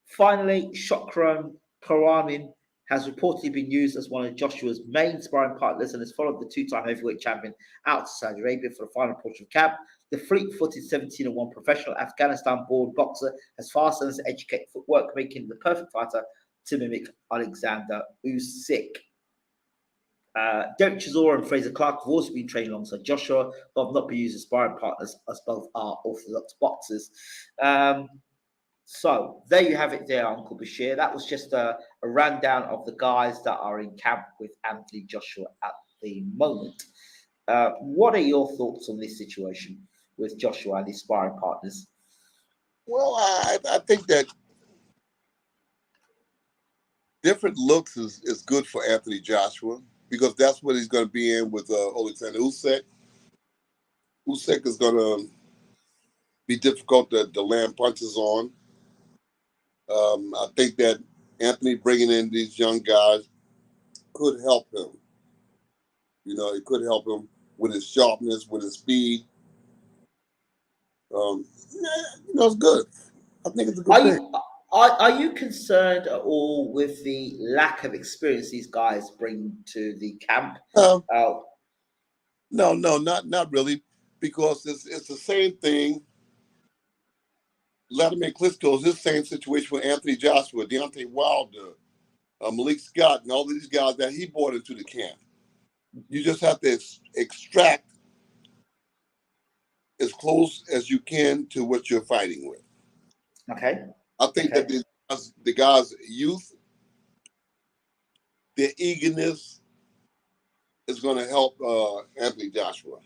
Finally, Shokran Paramin has reportedly been used as one of Joshua's main sparring partners and has followed the 2-time heavyweight champion out to Saudi Arabia for the final portion of camp. The fleet-footed 17-1 professional Afghanistan-born boxer has fast and educated footwork, making him the perfect fighter to mimic Alexander Usyk. Derek Chisora and Fraser Clark have also been trained alongside Joshua, but have not been used as sparring partners, as both are orthodox boxers. So there you have it there, Uncle Bashir. That was just a rundown of the guys that are in camp with Anthony Joshua at the moment. What are your thoughts on this situation with Joshua and his sparring partners? Well, I think that different looks is good for Anthony Joshua, because that's what he's going to be in with Alexander Usyk. Usyk is going to be difficult to land punches on. I think that Anthony bringing in these young guys could help him. You know, it could help him with his sharpness, with his speed. It's good. I think it's a good thing. Are you concerned at all with the lack of experience these guys bring to the camp? No, not really, because it's the same thing. Vladimir Klitschko is the same situation with Anthony Joshua, Deontay Wilder, Malik Scott, and all of these guys that he brought into the camp. You just have to extract as close as you can to what you're fighting with. Okay. I think that the guys' youth, their eagerness is going to help Anthony Joshua.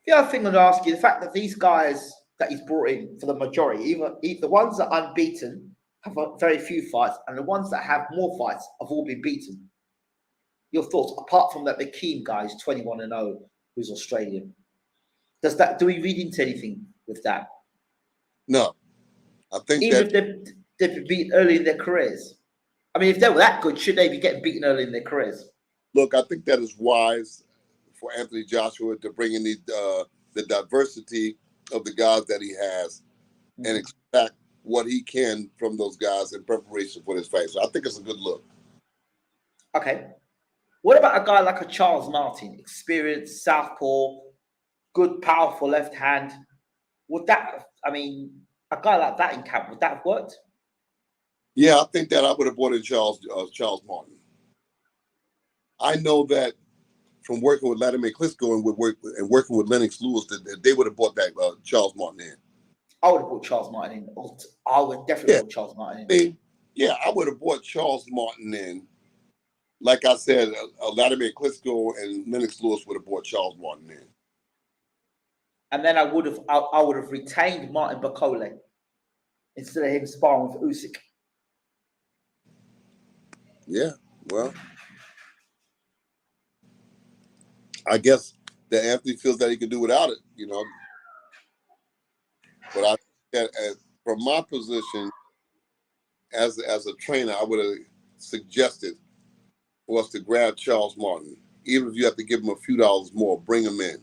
The other thing I'd ask you, the fact that these guys that he's brought in for the majority, even the ones that are unbeaten have very few fights, and the ones that have more fights have all been beaten. Your thoughts, apart from that McKean guy is 21-0, who's Australian. Do we read into anything with that? No. I think even if they've been beaten early in their careers. I mean, if they were that good, should they be getting beaten early in their careers? Look, I think that is wise for Anthony Joshua to bring in the diversity of the guys that he has and extract what he can from those guys in preparation for this fight. So I think it's a good look. Okay. What about a guy like a Charles Martin, experienced southpaw, good, powerful left hand? Would that, I mean, a guy like that in camp, would that have worked? Yeah, I think that I would have brought in Charles Martin. I know that from working with Vladimir Klitschko and working with Lennox Lewis, that they would have brought that Charles Martin in. I would have brought Charles Martin in. I would definitely brought Charles Martin in. I would have brought Charles Martin in. Like I said, Vladimir Klitschko and Lennox Lewis would have brought Charles Martin in. And then I would have retained Martin Bakole instead of him sparring with Usyk. Yeah, well, I guess that Anthony feels that he can do without it, you know. But I think that from my position as a trainer, I would have suggested for us to grab Charles Martin. Even if you have to give him a few dollars more, bring him in.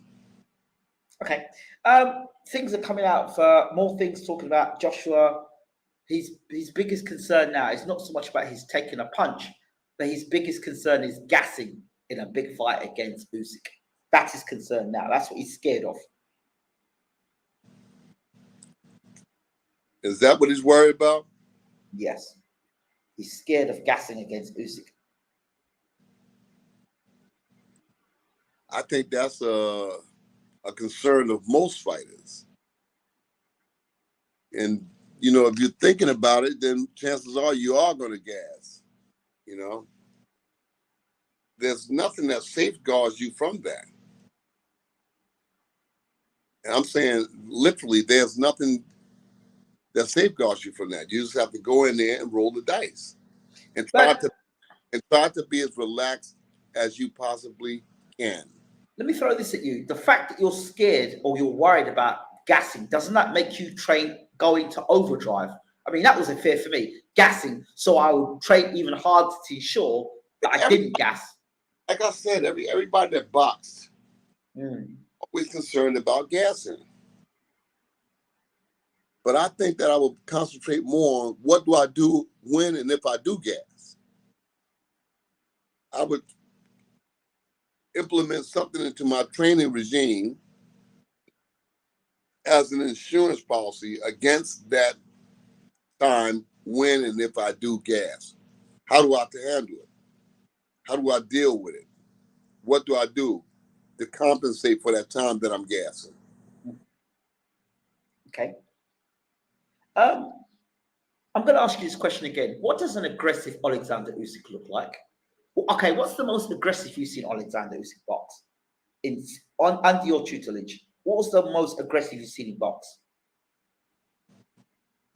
Okay. Things are coming out for more things talking about Joshua, his biggest concern now is not so much about his taking a punch, but his biggest concern is gassing in a big fight against Usyk. That's his concern now. That's what he's scared of. Is that what he's worried about? Yes. He's scared of gassing against Usyk. I think that's a concern of most fighters. And, you know, if you're thinking about it, then chances are you are going to gas, you know. There's nothing that safeguards you from that. And I'm saying literally there's nothing that safeguards you from that. You just have to go in there and roll the dice and try to be as relaxed as you possibly can. Let me throw this at you. The fact that you're scared or you're worried about gassing, doesn't that make you train going to overdrive? I mean, that was a fear for me, gassing. So I would train even harder to ensure that I didn't gas. Like I said, everybody that boxed always concerned about gassing. But I think that I would concentrate more on what do I do when and if I do gas. I would implement something into my training regime as an insurance policy against that time when and if I do gas. How do I have to handle it? How do I deal with it? What do I do to compensate for that time that I'm gassing? Okay. I'm going to ask you this question again. What does an aggressive Alexander Usyk look like? Okay, what's the most aggressive you've seen Alexander Usyk box under your tutelage? What was the most aggressive you've seen in box?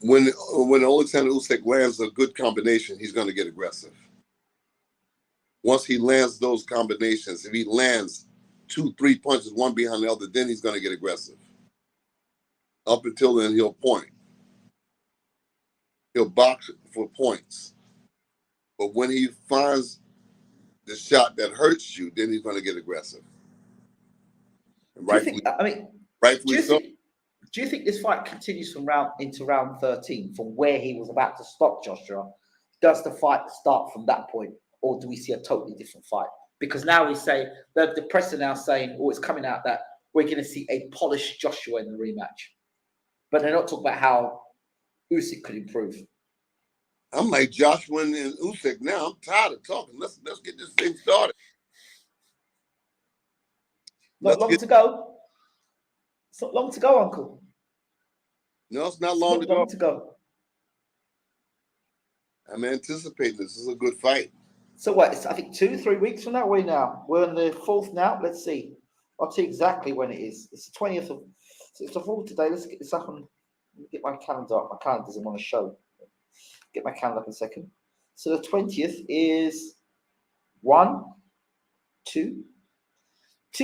When Alexander Usyk lands a good combination, he's going to get aggressive. Once he lands those combinations, if he lands 2-3 punches, one behind the other, then he's going to get aggressive. Up until then, he'll point. He'll box for points. But when he finds the shot that hurts you, then he's going to get aggressive. And rightfully so. Do you think this fight continues from into round 13 from where he was about to stop Joshua? Does the fight start from that point, or do we see a totally different fight? Because now we say the press are now saying, or it's coming out that we're going to see a polished Joshua in the rematch, but they're not talking about how Usyk could improve. I'm like Joshua and Usyk now. I'm tired of talking. Let's get this thing started. Not long to go. It's not long to go, Uncle. No, it's not long to go. I'm anticipating this is a good fight. So what? It's, I think 2-3 weeks from that way now. We're on the 4th now. Let's see. I'll tell you exactly when it is. It's the 20th of. So it's the 4th today. Let's get this up and get my calendar up. My calendar doesn't want to show. Get my calendar up in a second. So the 20th is 2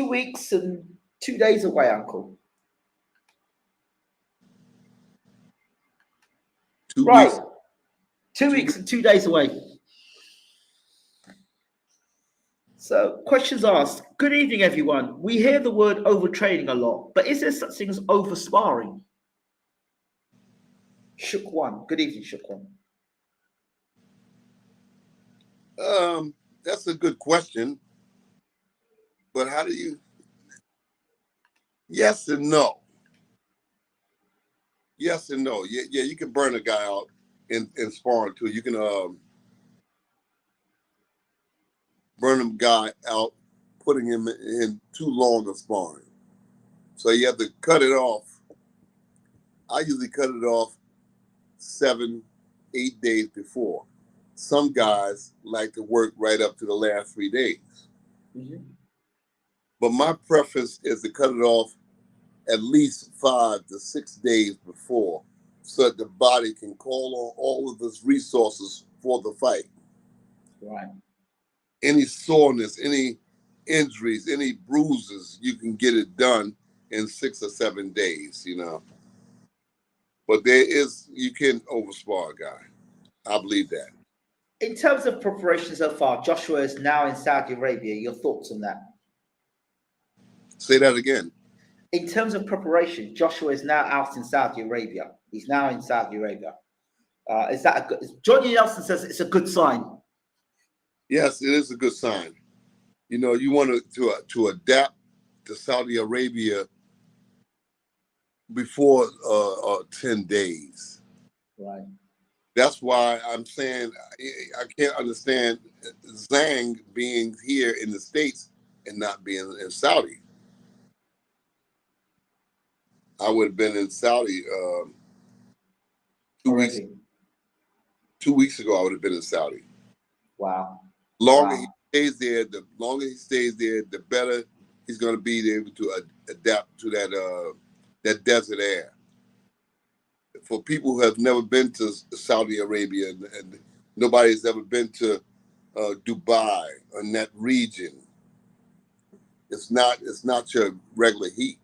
weeks and 2 days away, Uncle. 2 right. weeks. 2 weeks and 2 days away. So, questions asked. Good evening, everyone. We hear the word overtraining a lot, but is there such thing as over sparring? Shook One. Good evening, Shook One. That's a good question. But how do you? Yes and no. Yes and no. Yeah, you can burn a guy out in sparring too. You can burn a guy out, putting him in too long of sparring. So you have to cut it off. I usually cut it off 7-8 days before. Some guys like to work right up to the last 3 days. Mm-hmm. But my preference is to cut it off at least 5 to 6 days before, so that the body can call on all of its resources for the fight. Right. Any soreness, any injuries, any bruises, you can get it done in 6 or 7 days, you know. But you can overspar a guy. I believe that. In terms of preparation so far, Joshua is now in Saudi Arabia. Your thoughts on that? Say that again. In terms of preparation, Joshua is now out in Saudi Arabia. He's now in Saudi Arabia. Is that a good? Johnny Nelson says it's a good sign. Yes, it is a good sign. You know, you want to adapt to Saudi Arabia before 10 days. Right. That's why I'm saying I can't understand Zhang being here in the States and not being in Saudi. I would have been in Saudi 2 weeks. 2 weeks ago, I would have been in Saudi. Wow. Longer he stays there, the longer he stays there, the better he's going to be able to adapt to that desert air. For people who have never been to Saudi Arabia and nobody's ever been to Dubai in that region, it's not your regular heat.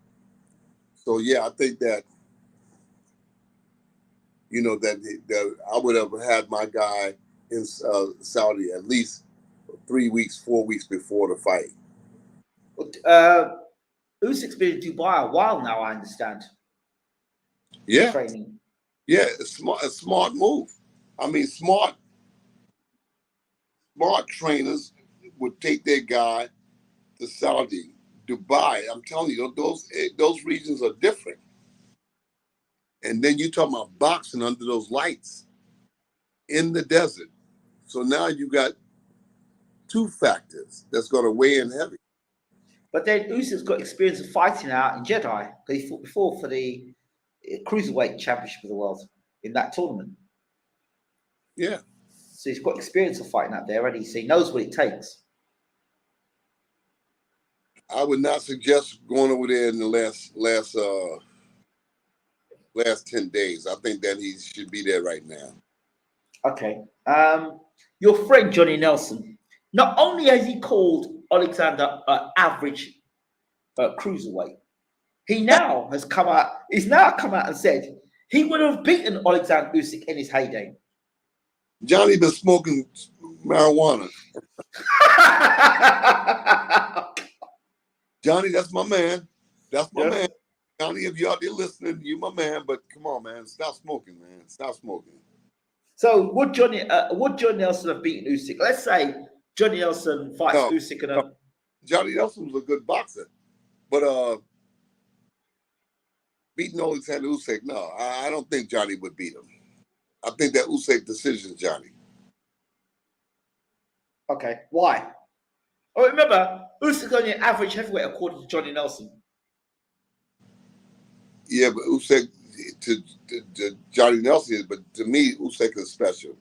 So yeah, I think that that I would have had my guy in Saudi at least 3 weeks, 4 weeks before the fight. Usyk's been in Dubai a while now, I understand. Yeah. Training. Yeah, a smart move. I mean, smart trainers would take their guy to Saudi, Dubai. I'm telling you, those regions are different. And then you talking about boxing under those lights in the desert. So now you got two factors that's going to weigh in heavy. But then Usyk's got experience of fighting out in Jeddah because he fought before for the Cruiserweight Championship of the World in that tournament. Yeah. So he's got experience of fighting out there already, so he knows what it takes. I would not suggest going over there in the last 10 days. I think that he should be there right now. Okay. Your friend Johnny Nelson, not only has he called Alexander average cruiserweight, he's now come out and said he would have beaten Alexander Usyk in his heyday. Johnny been smoking marijuana. Johnny, that's my man. That's my man. Johnny, if you're out there listening, you my man, but come on, man. Stop smoking, man. Stop smoking. So would Johnny Nelson have beaten Usyk? Let's say Johnny Nelson fights Usyk in a... Johnny Nelson was a good boxer, but beating Alexander Usyk, no, I don't think Johnny would beat him. I think that Usyk decision, Johnny. Okay, why? Oh, remember, Usyk's only an average heavyweight according to Johnny Nelson. Yeah, but Usyk to Johnny Nelson is, but to me, Usyk is special.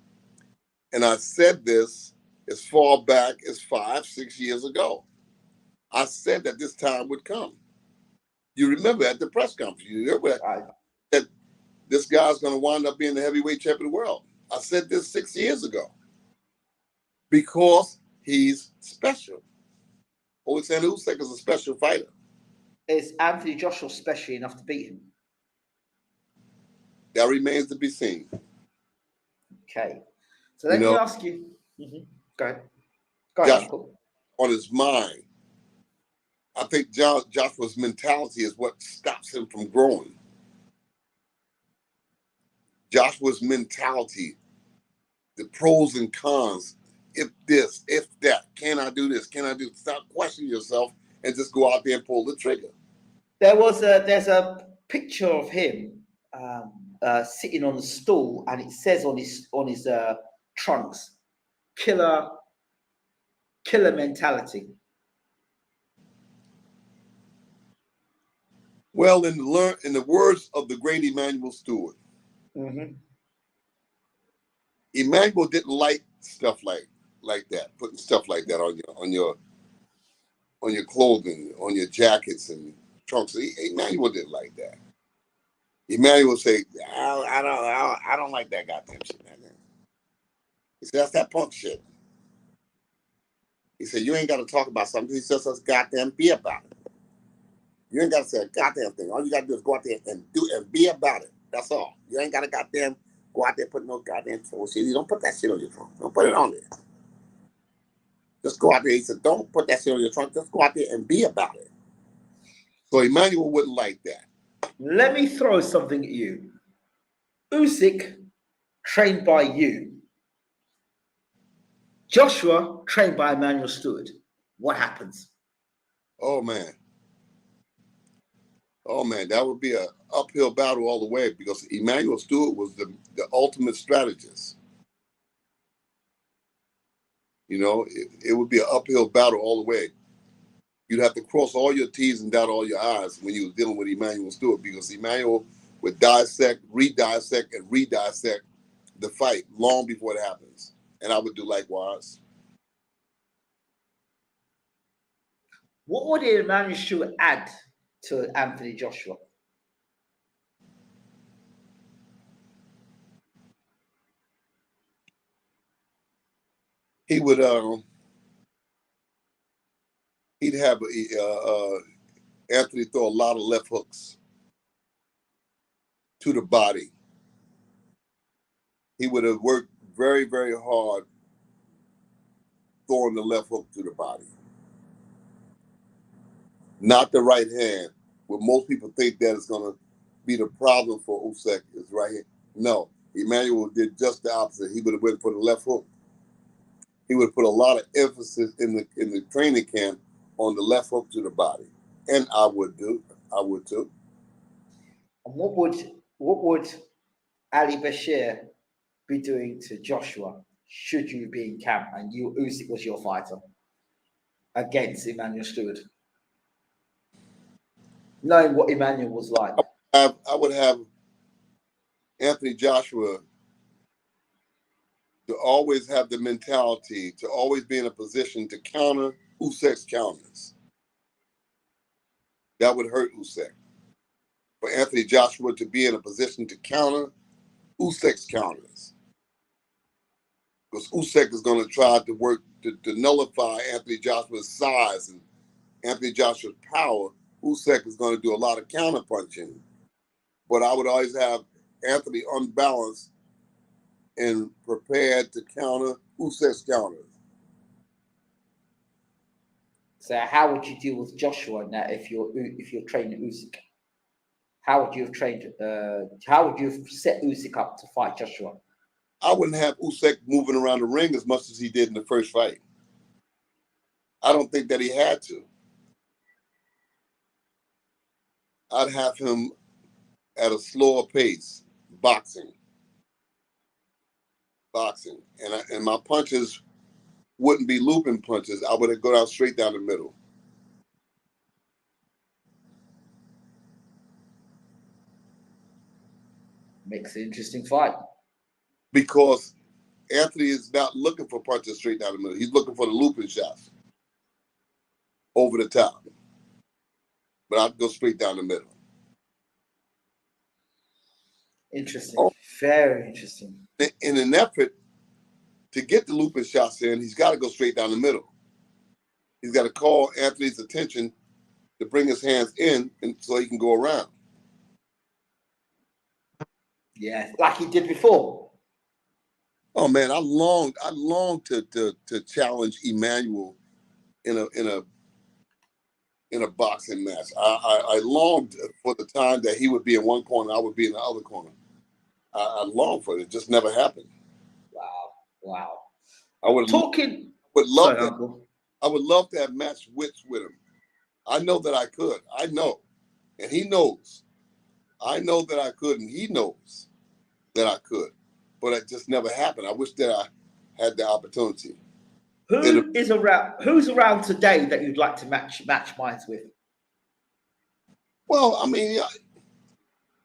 And I said this as far back as 5-6 years ago. I said that this time would come. You remember at the press conference, you remember that this guy's going to wind up being the heavyweight champion of the world. I said this 6 years ago because he's special. Alexander Usyk is a special fighter. Is Anthony Joshua special enough to beat him? That remains to be seen. Okay. So let me ask you. Go ahead. Josh, on his mind, I think Joshua's mentality is what stops him from growing. Joshua's mentality, the pros and cons, if this, if that, can I do this, can I do this? Stop questioning yourself and just go out there and pull the trigger. There's a picture of him sitting on the stool, and it says on his trunks, killer mentality. Well, in the words of the great Emanuel Stewart, Emanuel didn't like stuff like that, putting stuff like that on your clothing, on your jackets and trunks. Emanuel didn't like that. Emanuel say, I don't like that goddamn shit. He said, that's that punk shit. He said, you ain't got to talk about something. He says, let's goddamn be about it. You ain't got to say a goddamn thing. All you got to do is go out there and do and be about it. That's all. You ain't got to goddamn go out there put no goddamn bullshit. You don't put that shit on your trunk. Don't put it on there. Just go out there. He said, don't put that shit on your trunk. Just go out there and be about it. So Emanuel wouldn't like that. Let me throw something at you. Usyk trained by you. Joshua trained by Emmanuel Steward. What happens? Oh man. Oh man, that would be an uphill battle all the way because Emmanuel Stewart was the ultimate strategist. You know, it would be an uphill battle all the way. You'd have to cross all your T's and dot all your I's when you were dealing with Emmanuel Stewart because Emmanuel would dissect, re-dissect, and re-dissect the fight long before it happens. And I would do likewise. What would Emmanuel Stewart add to Anthony Joshua? He would he'd have Anthony throw a lot of left hooks to the body. He would have worked very, very hard throwing the left hook to the body. Not the right hand. What most people think that is going to be the problem for Usyk is right hand. No, Emmanuel did just the opposite. He would have went for the left hook. He would put a lot of emphasis in the training camp on the left hook to the body, and I would too. And what would Ali Bashir be doing to Joshua should you be in camp and Usyk was your fighter against Emmanuel Stewart? Knowing what Emmanuel was like. I would have Anthony Joshua to always have the mentality to always be in a position to counter Usyk's counters. That would hurt Usyk. For Anthony Joshua to be in a position to counter Usyk's counters. Because Usyk is going to try to work to nullify Anthony Joshua's size and Anthony Joshua's power. Usyk is going to do a lot of counter punching. But I would always have Anthony unbalanced and prepared to counter Usyk's counters. So how would you deal with Joshua now if you're training Usyk? How would you have trained? How would you have set Usyk up to fight Joshua? I wouldn't have Usyk moving around the ring as much as he did in the first fight. I don't think that he had to. I'd have him at a slower pace, boxing, and my punches wouldn't be looping punches. I would go down straight down the middle. Makes an interesting fight. Because Anthony is not looking for punches straight down the middle. He's looking for the looping shots over the top. But I'd go straight down the middle. Interesting. Oh. Very interesting. In an effort to get the looping shots in, he's got to go straight down the middle. He's got to call Anthony's attention to bring his hands in and so he can go around. Yeah, like he did before. Oh man, I longed to challenge Emmanuel in a boxing match. I longed for the time that he would be in one corner, I would be in the other corner. I longed for it. It just never happened. Wow. I would love to have matched wits with him. I know that I could. I know. And he knows. I know that I could, and he knows that I could. But it just never happened. I wish that I had the opportunity. Who's around today that you'd like to match minds with? Well, I mean,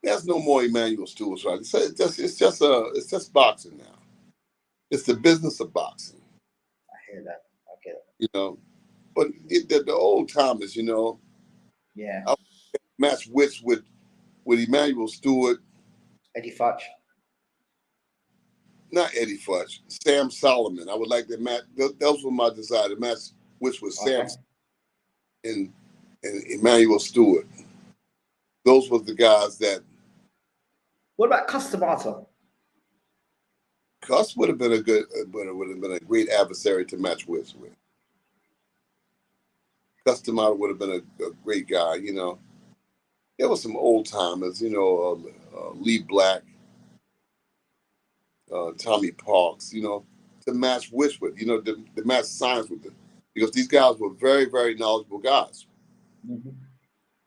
there's no more Emmanuel Stewart, right? It's just boxing now. It's the business of boxing. I hear that. I get it. You know, but the old timers, you know. Yeah. I match wits with Emmanuel Stewart. Eddie Futch. Not Eddie Futch. Sam Solomon. I would like to match. Those were my desire to match wits with Sam and Emmanuel Stewart. Those were the guys that. What about Customato? Cuss would have been a great adversary to match wits with. Customato would have been a great guy, you know. There were some old timers, you know, Lee Black, Tommy Parks, you know, to match wits with, you know, to match science with them. Because these guys were very, very knowledgeable guys. Mm-hmm.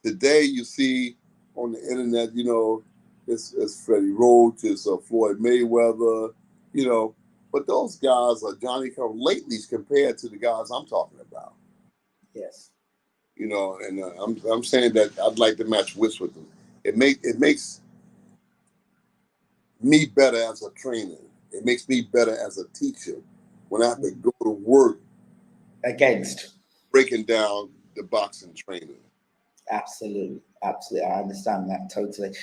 Today, you see on the internet, you know, it's Freddie Rhodes, it's Floyd Mayweather, you know, but those guys are Johnny come latelys compared to the guys I'm talking about. Yes. You know, and I'm saying that I'd like to match wits with them. It makes me better as a trainer. It makes me better as a teacher when I have to go to work Against. breaking down the boxing training. Absolutely. Absolutely. I understand that totally.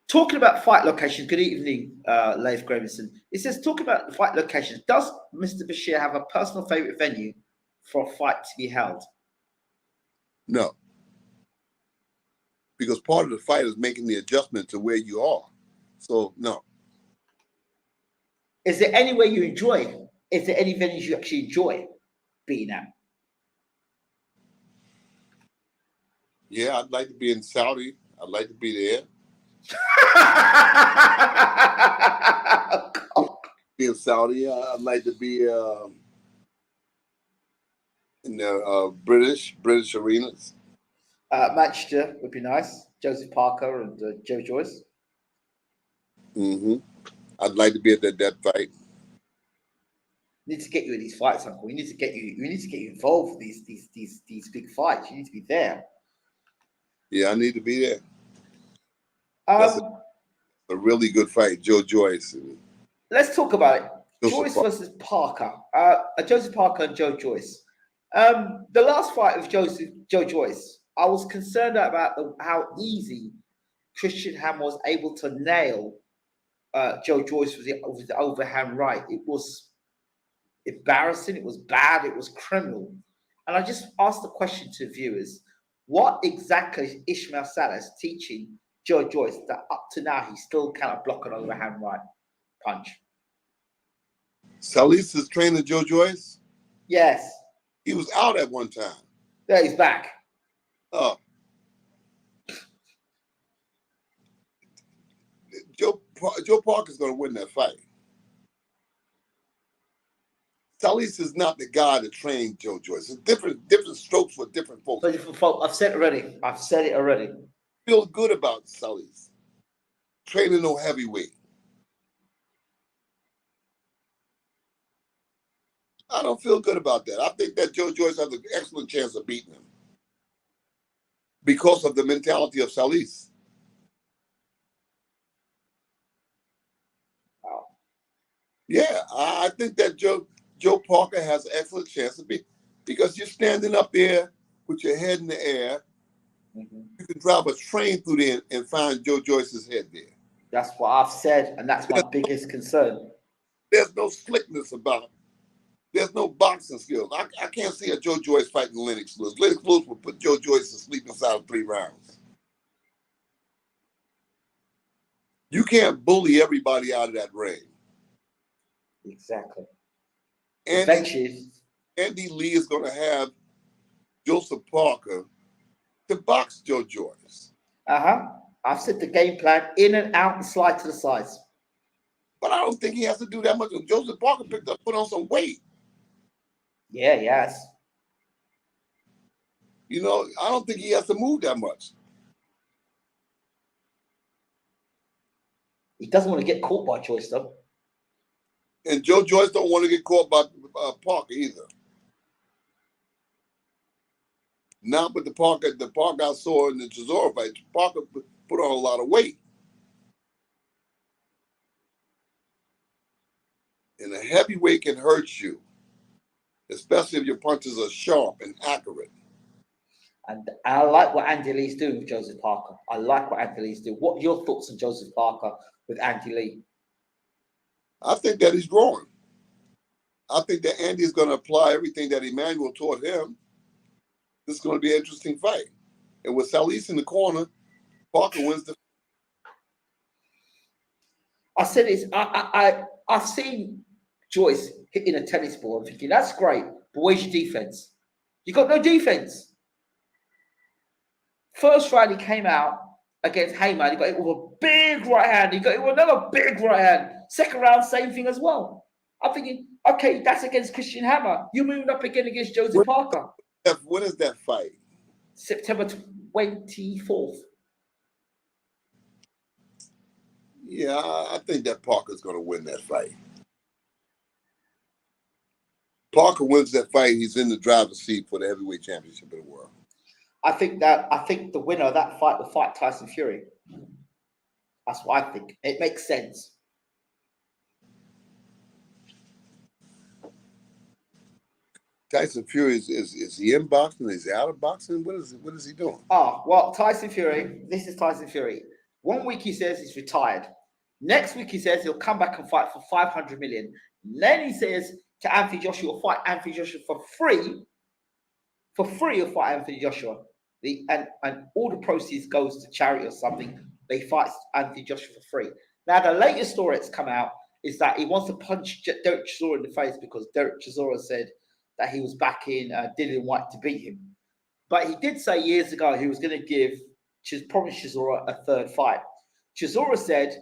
Talking about fight locations, good evening, Leif Gravenson. It says, talking about fight locations, does Mr. Bashir have a personal favorite venue for a fight to be held? No. Because part of the fight is making the adjustment to where you are. So, no. Is there any way you enjoy? Is there any venues you actually enjoy being at? Yeah, I'd like to be in Saudi. I'd like to be there. Be in Saudi. I'd like to be in the British arenas. Manchester would be nice. Joseph Parker and Joe Joyce. Mm-hmm. I'd like to be at that fight. We need to get you in these fights, Uncle. We need to get you involved with these big fights. You need to be there. Yeah, I need to be there. That's a really good fight, Joe Joyce. Let's talk about it. Joseph Joyce versus Parker. Joseph Parker and Joe Joyce. The last fight of Joe Joyce, I was concerned about how easy Christian Ham was able to nail Joe Joyce with the overhand right. It was embarrassing. It was bad. It was criminal. And I just asked the question to viewers: what exactly is Ismail Salas teaching Joe Joyce that up to now he still cannot block an overhand right punch? Salis is training Joe Joyce? Yes. He was out at one time. Yeah, he's back. Oh. Joe Parker's going to win that fight. Salis is not the guy to train Joe Joyce. It's different strokes for different folks. I've said it already. Feel good about Salis. Training no heavyweight. I don't feel good about that. I think that Joe Joyce has an excellent chance of beating him because of the mentality of Salis. Wow. Yeah, I think that Joe Parker has an excellent chance of beating, because you're standing up there with your head in the air. Mm-hmm. You can drive a train through there and find Joe Joyce's head there. That's what I've said, and that's my biggest concern. There's no slickness about it. There's no boxing skills. I can't see a Joe Joyce fighting Lennox Lewis. Lennox Lewis would put Joe Joyce to sleep inside of 3 rounds. You can't bully everybody out of that ring. Exactly. Andy Lee is going to have Joseph Parker to box Joe Joyce. I've said the game plan: in and out and slide to the sides. But I don't think he has to do that much. Joseph Parker put on some weight. Yeah, yes. You know, I don't think he has to move that much. He doesn't want to get caught by Joyce, though. And Joe Joyce don't want to get caught by Parker either. Not with the Parker I saw in the CHISORA fight. Parker put on a lot of weight. And a heavyweight can hurt you, especially if your punches are sharp and accurate. And I like what Andy Lee's doing with Joseph Parker. I like what Andy Lee's doing. What are your thoughts on Joseph Parker with Andy Lee? I think that he's growing. I think that Andy is going to apply everything that Emmanuel taught him. This is going to be an interesting fight. And with Salis in the corner, Parker wins the fight. I said this. I've seen Joyce hitting a tennis ball and thinking, that's great, but where's your defense? You got no defense. First round, he came out against Heyman. He got hit with a big right hand. He got hit with another big right hand. Second round, same thing as well. I'm thinking, okay, that's against Christian Hammer. You're moving up again against Joseph Parker. When is that fight? September 24th. Yeah, I think that Parker's going to win that fight. Parker wins that fight, he's in the driver's seat for the heavyweight championship of the world. I think the winner of that fight will fight Tyson Fury. That's what I think. It makes sense. Tyson Fury is he in boxing? Is he out of boxing? What is he doing? Well, Tyson Fury. This is Tyson Fury. 1 week he says he's retired. Next week he says he'll come back and fight for 500 million. Then he says to Anthony Joshua, he'll fight Anthony Joshua for free. For free, he'll fight Anthony Joshua. And all the proceeds goes to charity or something. They fight Anthony Joshua for free. Now, the latest story that's come out is that he wants to punch Derek Chisora in the face because Derek Chisora said that he was backing Dillian White to beat him. But he did say years ago he was going to promise Chisora a third fight. Chisora said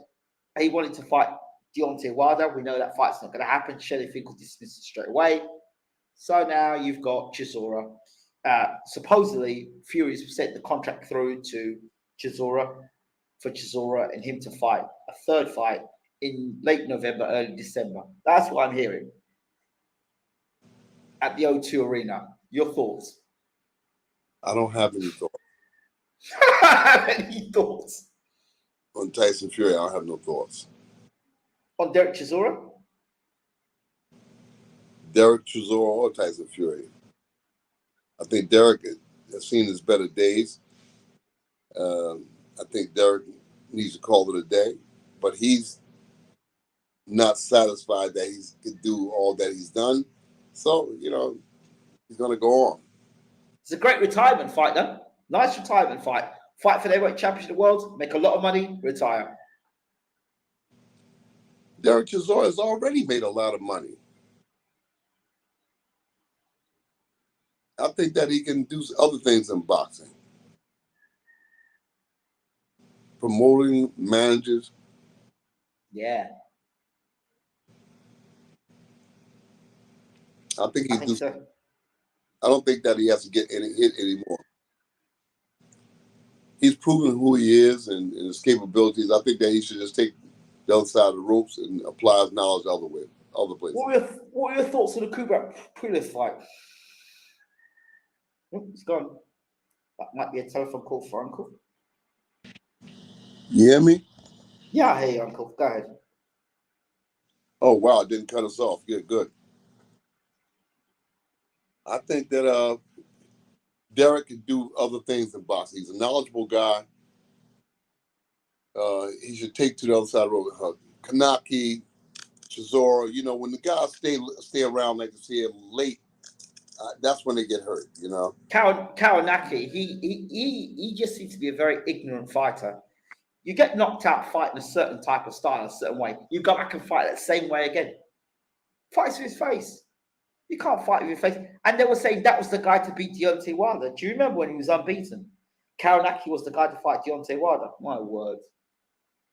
he wanted to fight Deontay Wilder. We know that fight's not going to happen. Shelley Finkel dismissed it straight away. So now you've got Chisora. Supposedly, Fury's sent the contract through to Chisora for Chisora and him to fight a third fight in late November, early December. That's what I'm hearing at the O2 Arena. Your thoughts? I don't have any thoughts. Any thoughts? On Tyson Fury, I don't have no thoughts. On Derek Chisora? Derek Chisora or Tyson Fury? I think Derek has seen his better days. I think Derek needs to call it a day, but he's not satisfied that he can do all that he's done. So, he's going to go on. It's a great retirement fight, though. Nice retirement fight. Fight for the heavyweight championship of the world, make a lot of money, retire. Derek Chisora has already made a lot of money. I think that he can do other things in boxing. Promoting managers. Yeah. I think he do. So. I don't think that he has to get any hit anymore. He's proven who he is and his capabilities. I think that he should just take the other side of the ropes and apply his knowledge other places. What are your thoughts on the Kubrat Pulis fight? It's gone. That might be a telephone call for Uncle. You hear me? Yeah, I hear you, Uncle. Go ahead. Oh, wow. It didn't cut us off. Good. I think that Derek can do other things in boxing. He's a knowledgeable guy. He should take to the other side of the road. Kanaki, Chisora, when the guys stay around, like you said, late, that's when they get hurt, Kawanaki, he just seems to be a very ignorant fighter. You get knocked out fighting a certain type of style, a certain way. You go back and fight that same way again. Fights with his face. You can't fight with your face. And they were saying that was the guy to beat Deontay Wilder. Do you remember when he was unbeaten? Kawanaki was the guy to fight Deontay Wilder. My word.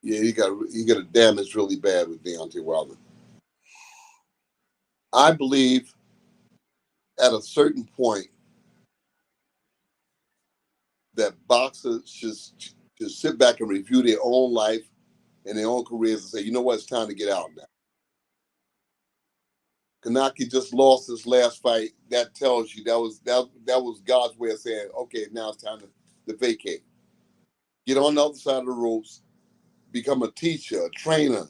Yeah, he got damaged really bad with Deontay Wilder. I believe at a certain point that boxers should sit back and review their own life and their own careers and say, you know what, it's time to get out now. Kanaki just lost his last fight. That tells you that was God's way of saying, okay, now it's time to vacate. Get on the other side of the ropes, become a teacher, a trainer,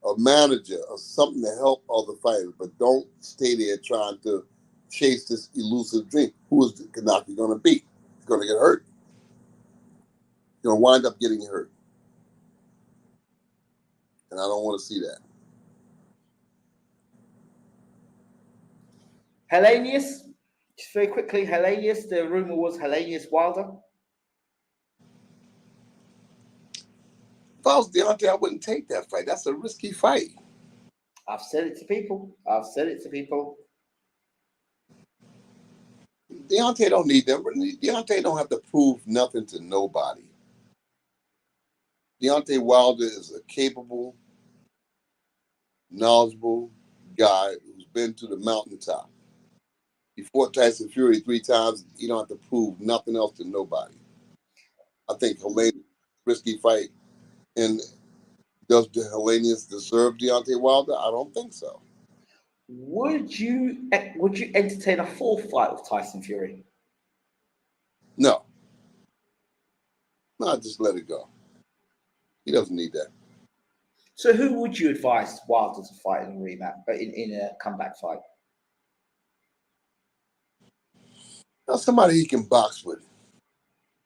a manager, or something to help other fighters, but don't stay there trying to chase this elusive dream. Who is Kanaki going to beat? He's going to get hurt. He's going to wind up getting hurt. And I don't want to see that. Helenius, just very quickly, Helenius, the rumor was Helenius Wilder. If I was Deontay, I wouldn't take that fight. That's a risky fight. I've said it to people. Deontay don't need them. Deontay don't have to prove nothing to nobody. Deontay Wilder is a capable knowledgeable guy who's been to the mountaintop. He fought Tyson Fury 3 times. He don't have to prove nothing else to nobody. I think Helenius risky fight. And does the Helenius deserve Deontay Wilder? I don't think so. Would you entertain a fourth fight with Tyson Fury? No. No, just let it go. He doesn't need that. So who would you advise Wilder to fight in a rematch, in a comeback fight? Now, somebody he can box with.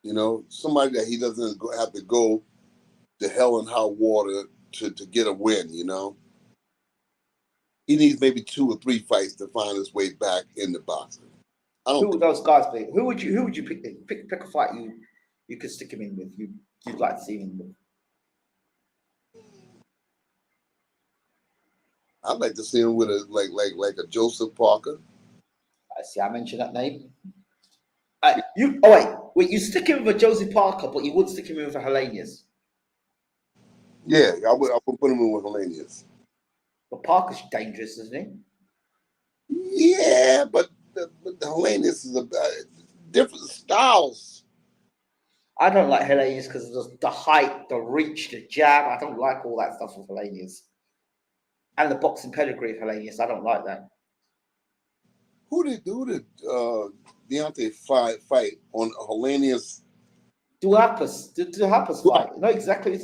You know, somebody that he doesn't have to go to hell and high water to get a win, you know? He needs maybe 2 or 3 fights to find his way back in the boxing. Who would those guys be? Who would you pick? Pick a fight you could stick him in with. You'd like to see him with. I'd like to see him with a like a Joseph Parker. I see. I mentioned that name. Wait. You stick him with a Joseph Parker, but you would stick him in with a Helenius. Yeah, I would put him in with Helenius. But Parker's dangerous, isn't he? Yeah, but the Helenius is different styles. I don't like Helenius because of the height, the reach, the jab. I don't like all that stuff with Helenius. And the boxing pedigree of Helenius, I don't like that. Who did Deontay fight on Helenius? Duhaupas fight. No, exactly.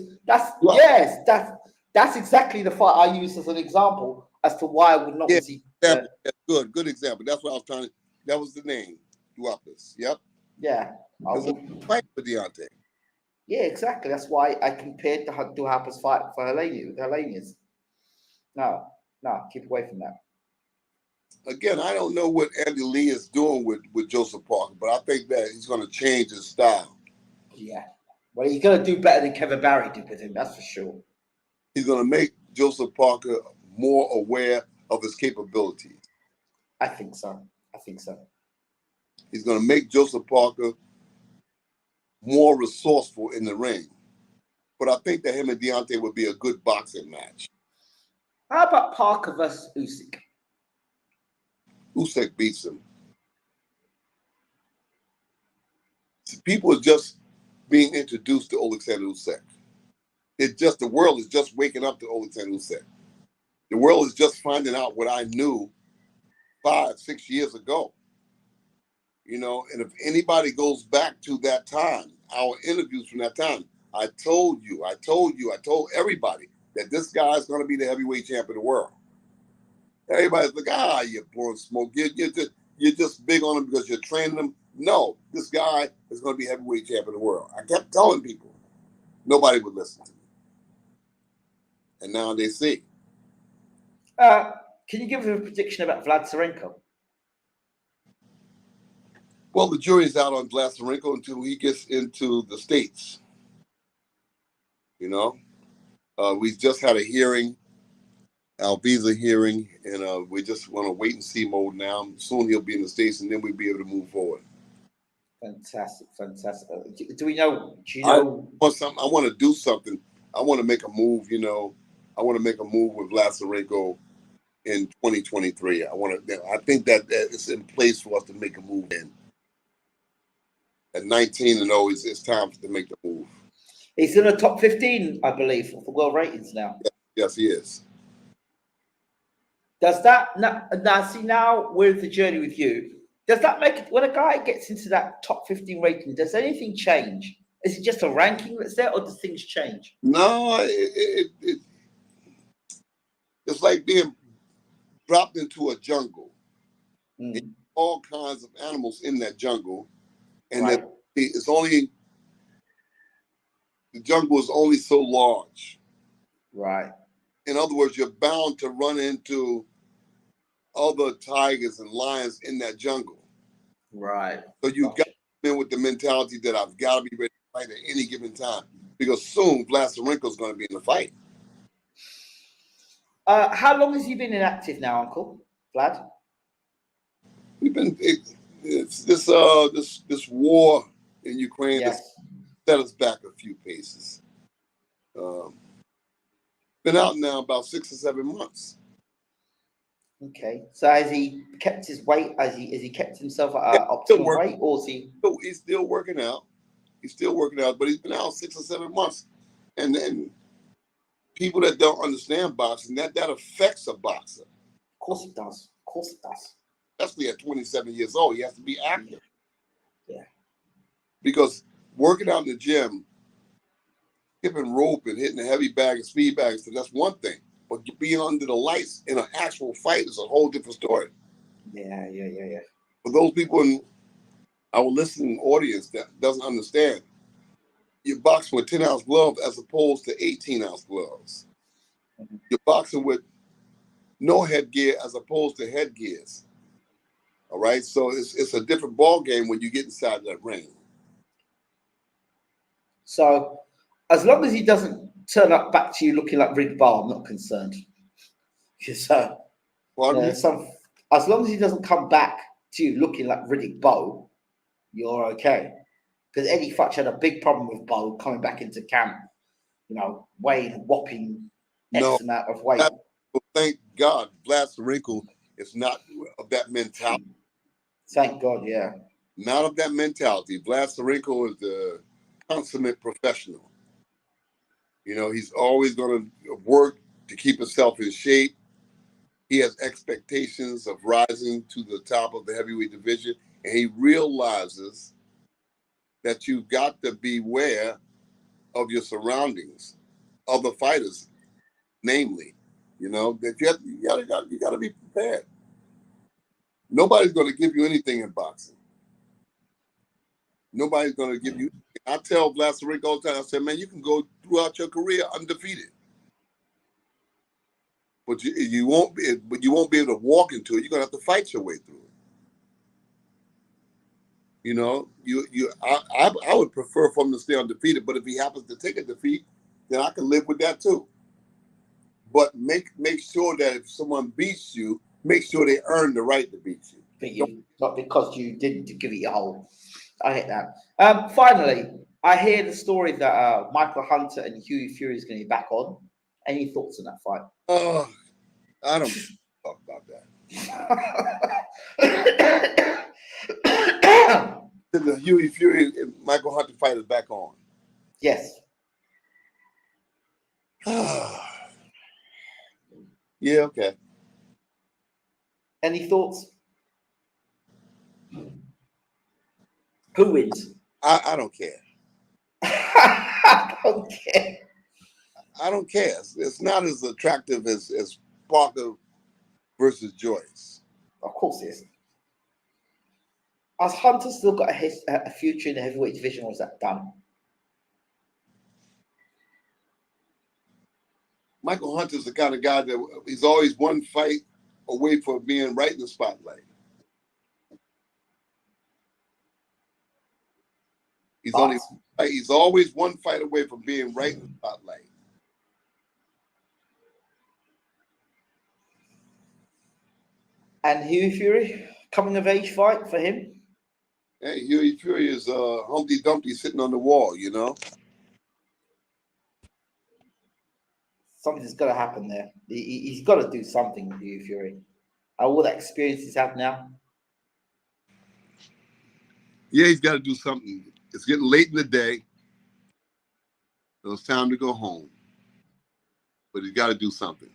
That's exactly the fight I use as an example as to why I would not see. Good example. That's what I was trying to. That was the name. Duhaupas. Yep. Yeah. I would fight for Deontay. Yeah, exactly. That's why I compared the Duhaupas fight for Helenius. No, keep away from that. Again, I don't know what Andy Lee is doing with Joseph Parker, but I think that he's going to change his style. Yeah. Well, he's going to do better than Kevin Barry did with him, that's for sure. He's going to make Joseph Parker more aware of his capabilities. I think so. He's going to make Joseph Parker more resourceful in the ring. But I think that him and Deontay would be a good boxing match. How about Parker versus Usyk? Usyk beats him. People are just being introduced to Alexander Usyk. The world is just waking up to Alexander Usyk. The world is just finding out what I knew 5-6 years ago. You know, and if anybody goes back to that time, our interviews from that time, I told everybody that this guy is going to be the heavyweight champion of the world. Everybody's like, you're blowing smoke. You're just big on him because you're training him. No, this guy is going to be heavyweight champion of the world. I kept telling people. Nobody would listen to me. And now they see. Can you give us a prediction about Vlad SIRENKO? Well, the jury's out on Vlad SIRENKO until he gets into the States. You know? We just had a hearing, our visa hearing, and we just want to wait and see mode now. Soon he'll be in the States, and then we'll be able to move forward. Fantastic. Do you know? I want to do something. I want to make a move, you know. I want to make a move with Vlad SIRENKO in 2023. I think that it's in place for us to make a move in. At 19-0, it's time to make the move. He's in the top 15, I believe, of the world ratings now. Yes, he is. Does that now with the journey with you? Does that make it when a guy gets into that top 15 rating? Does anything change? Is it just a ranking that's there, or does things change? No, it's like being dropped into a jungle. All kinds of animals in that jungle, and right. the jungle is only so large. Right. In other words, you're bound to run into other tigers and lions in that jungle. Right. So you've got to come in with the mentality that I've got to be ready to fight at any given time, because soon Vlad SIRENKO is going to be in the fight. How long has he been inactive now, Uncle Vlad? We've been this war in Ukraine has set us back a few paces. Been out now about 6 or 7 months. Okay. So has he kept his weight? Has he kept himself at Yeah, an optimal weight, or is he? He's still working out. He's still working out, but he's been out 6 or 7 months. And then people that don't understand boxing, that affects a boxer. Of course it does. Of course it does. Especially at 27 years old, he has to be active. Yeah. Because working out in the gym, skipping rope and hitting a heavy bag and speed bags, that's one thing. But being under the lights in an actual fight is a whole different story. Yeah. For those people in our listening audience that doesn't understand, you're boxing with 10-ounce gloves as opposed to 18-ounce gloves. Mm-hmm. You're boxing with no headgear as opposed to headgears. All right, so it's a different ball game when you get inside that ring. So, as long as he doesn't turn up back to you looking like Rick Barr, I'm not concerned. So, as long as he doesn't come back to you looking like Riddick Bowe, you're okay. Because Eddie Futch had a big problem with Bowe coming back into camp, weighing a whopping X amount of weight. Thank God, Vlad SIRENKO is not of that mentality. Thank God, yeah. Not of that mentality. Vlad SIRENKO is the consummate professional. He's always going to work to keep himself in shape. He has expectations of rising to the top of the heavyweight division, and he realizes that you've got to beware of your surroundings, other fighters, namely, that you got to be prepared. Nobody's going to give you anything in boxing. Nobody's going to give you. I tell Vlad SIRENKO all the time, I said, man, you can go throughout your career undefeated, but you won't be able to walk into it. You're going to have to fight your way through it. I would prefer for him to stay undefeated, but if he happens to take a defeat, then I can live with that too. But make sure that if someone beats you, make sure they earn the right to beat you. Beat you, not because you didn't give it your whole. I hate that. Finally, I hear the story that Michael Hunter and Hughie Fury is going to be back on. Any thoughts on that fight? Oh, I don't talk about that. The Hughie Fury and Michael Hunter fight is back on. Yes. Yeah, okay. Any thoughts? Who wins? I don't care. I don't care. I don't care. It's not as attractive as Parker versus Joyce. Of course it is. Has Hunter still got a future in the heavyweight division, or is that done? Michael Hunter's the kind of guy that he's always one fight away from being right in the spotlight. He's always one fight away from being right in the spotlight. And Hughie Fury, coming of age fight for him? Hey, Hughie Fury is Humpty Dumpty sitting on the wall, Something's got to happen there. He's got to do something with Hughie Fury. All that experience he's had now. Yeah, he's got to do something. It's getting late in the day. So it's time to go home. But he's got to do something.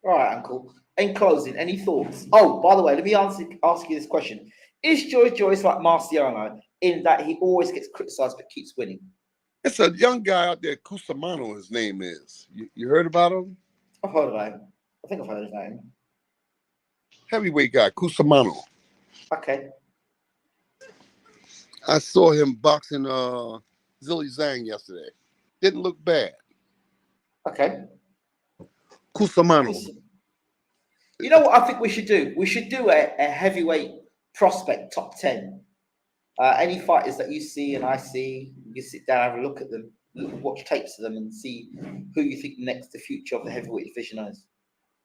All right, Uncle. In closing, any thoughts? Oh, by the way, let me ask you this question. Is Joyce like Marciano in that he always gets criticized but keeps winning? It's a young guy out there, Cusimano, his name is. You heard about him? I've heard of him. I think I've heard his name. Heavyweight guy, Cusimano. Okay. I saw him boxing Zhilei Zhang yesterday. Didn't look bad. Okay. Cusimano. You know what I think we should do? We should do a heavyweight prospect top 10. Any fighters that you see and I see, you sit down, have a look at them, watch tapes of them and see who you think the future of the heavyweight division is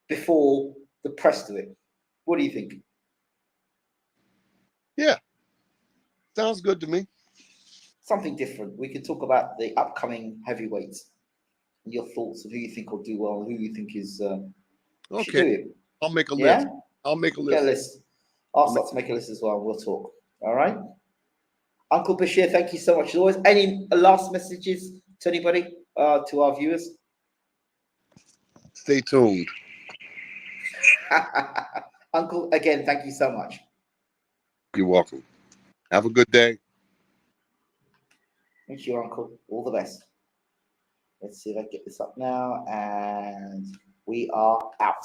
before the press do it. What do you think? Yeah. Sounds good to me. Something different. We can talk about the upcoming heavyweights. your thoughts of who you think will do well and who you think is should do Okay. it. I'll make a Yeah? list. I'll make a Get a list. list. I'll start to make a list as well. We'll talk. All right. Uncle Bashir, thank you so much as always. Any last messages to anybody, to our viewers? Stay tuned. Uncle, again, thank you so much. You're welcome. Have a good day. Thank you, Uncle. All the best. Let's see if I get this up now. And we are out.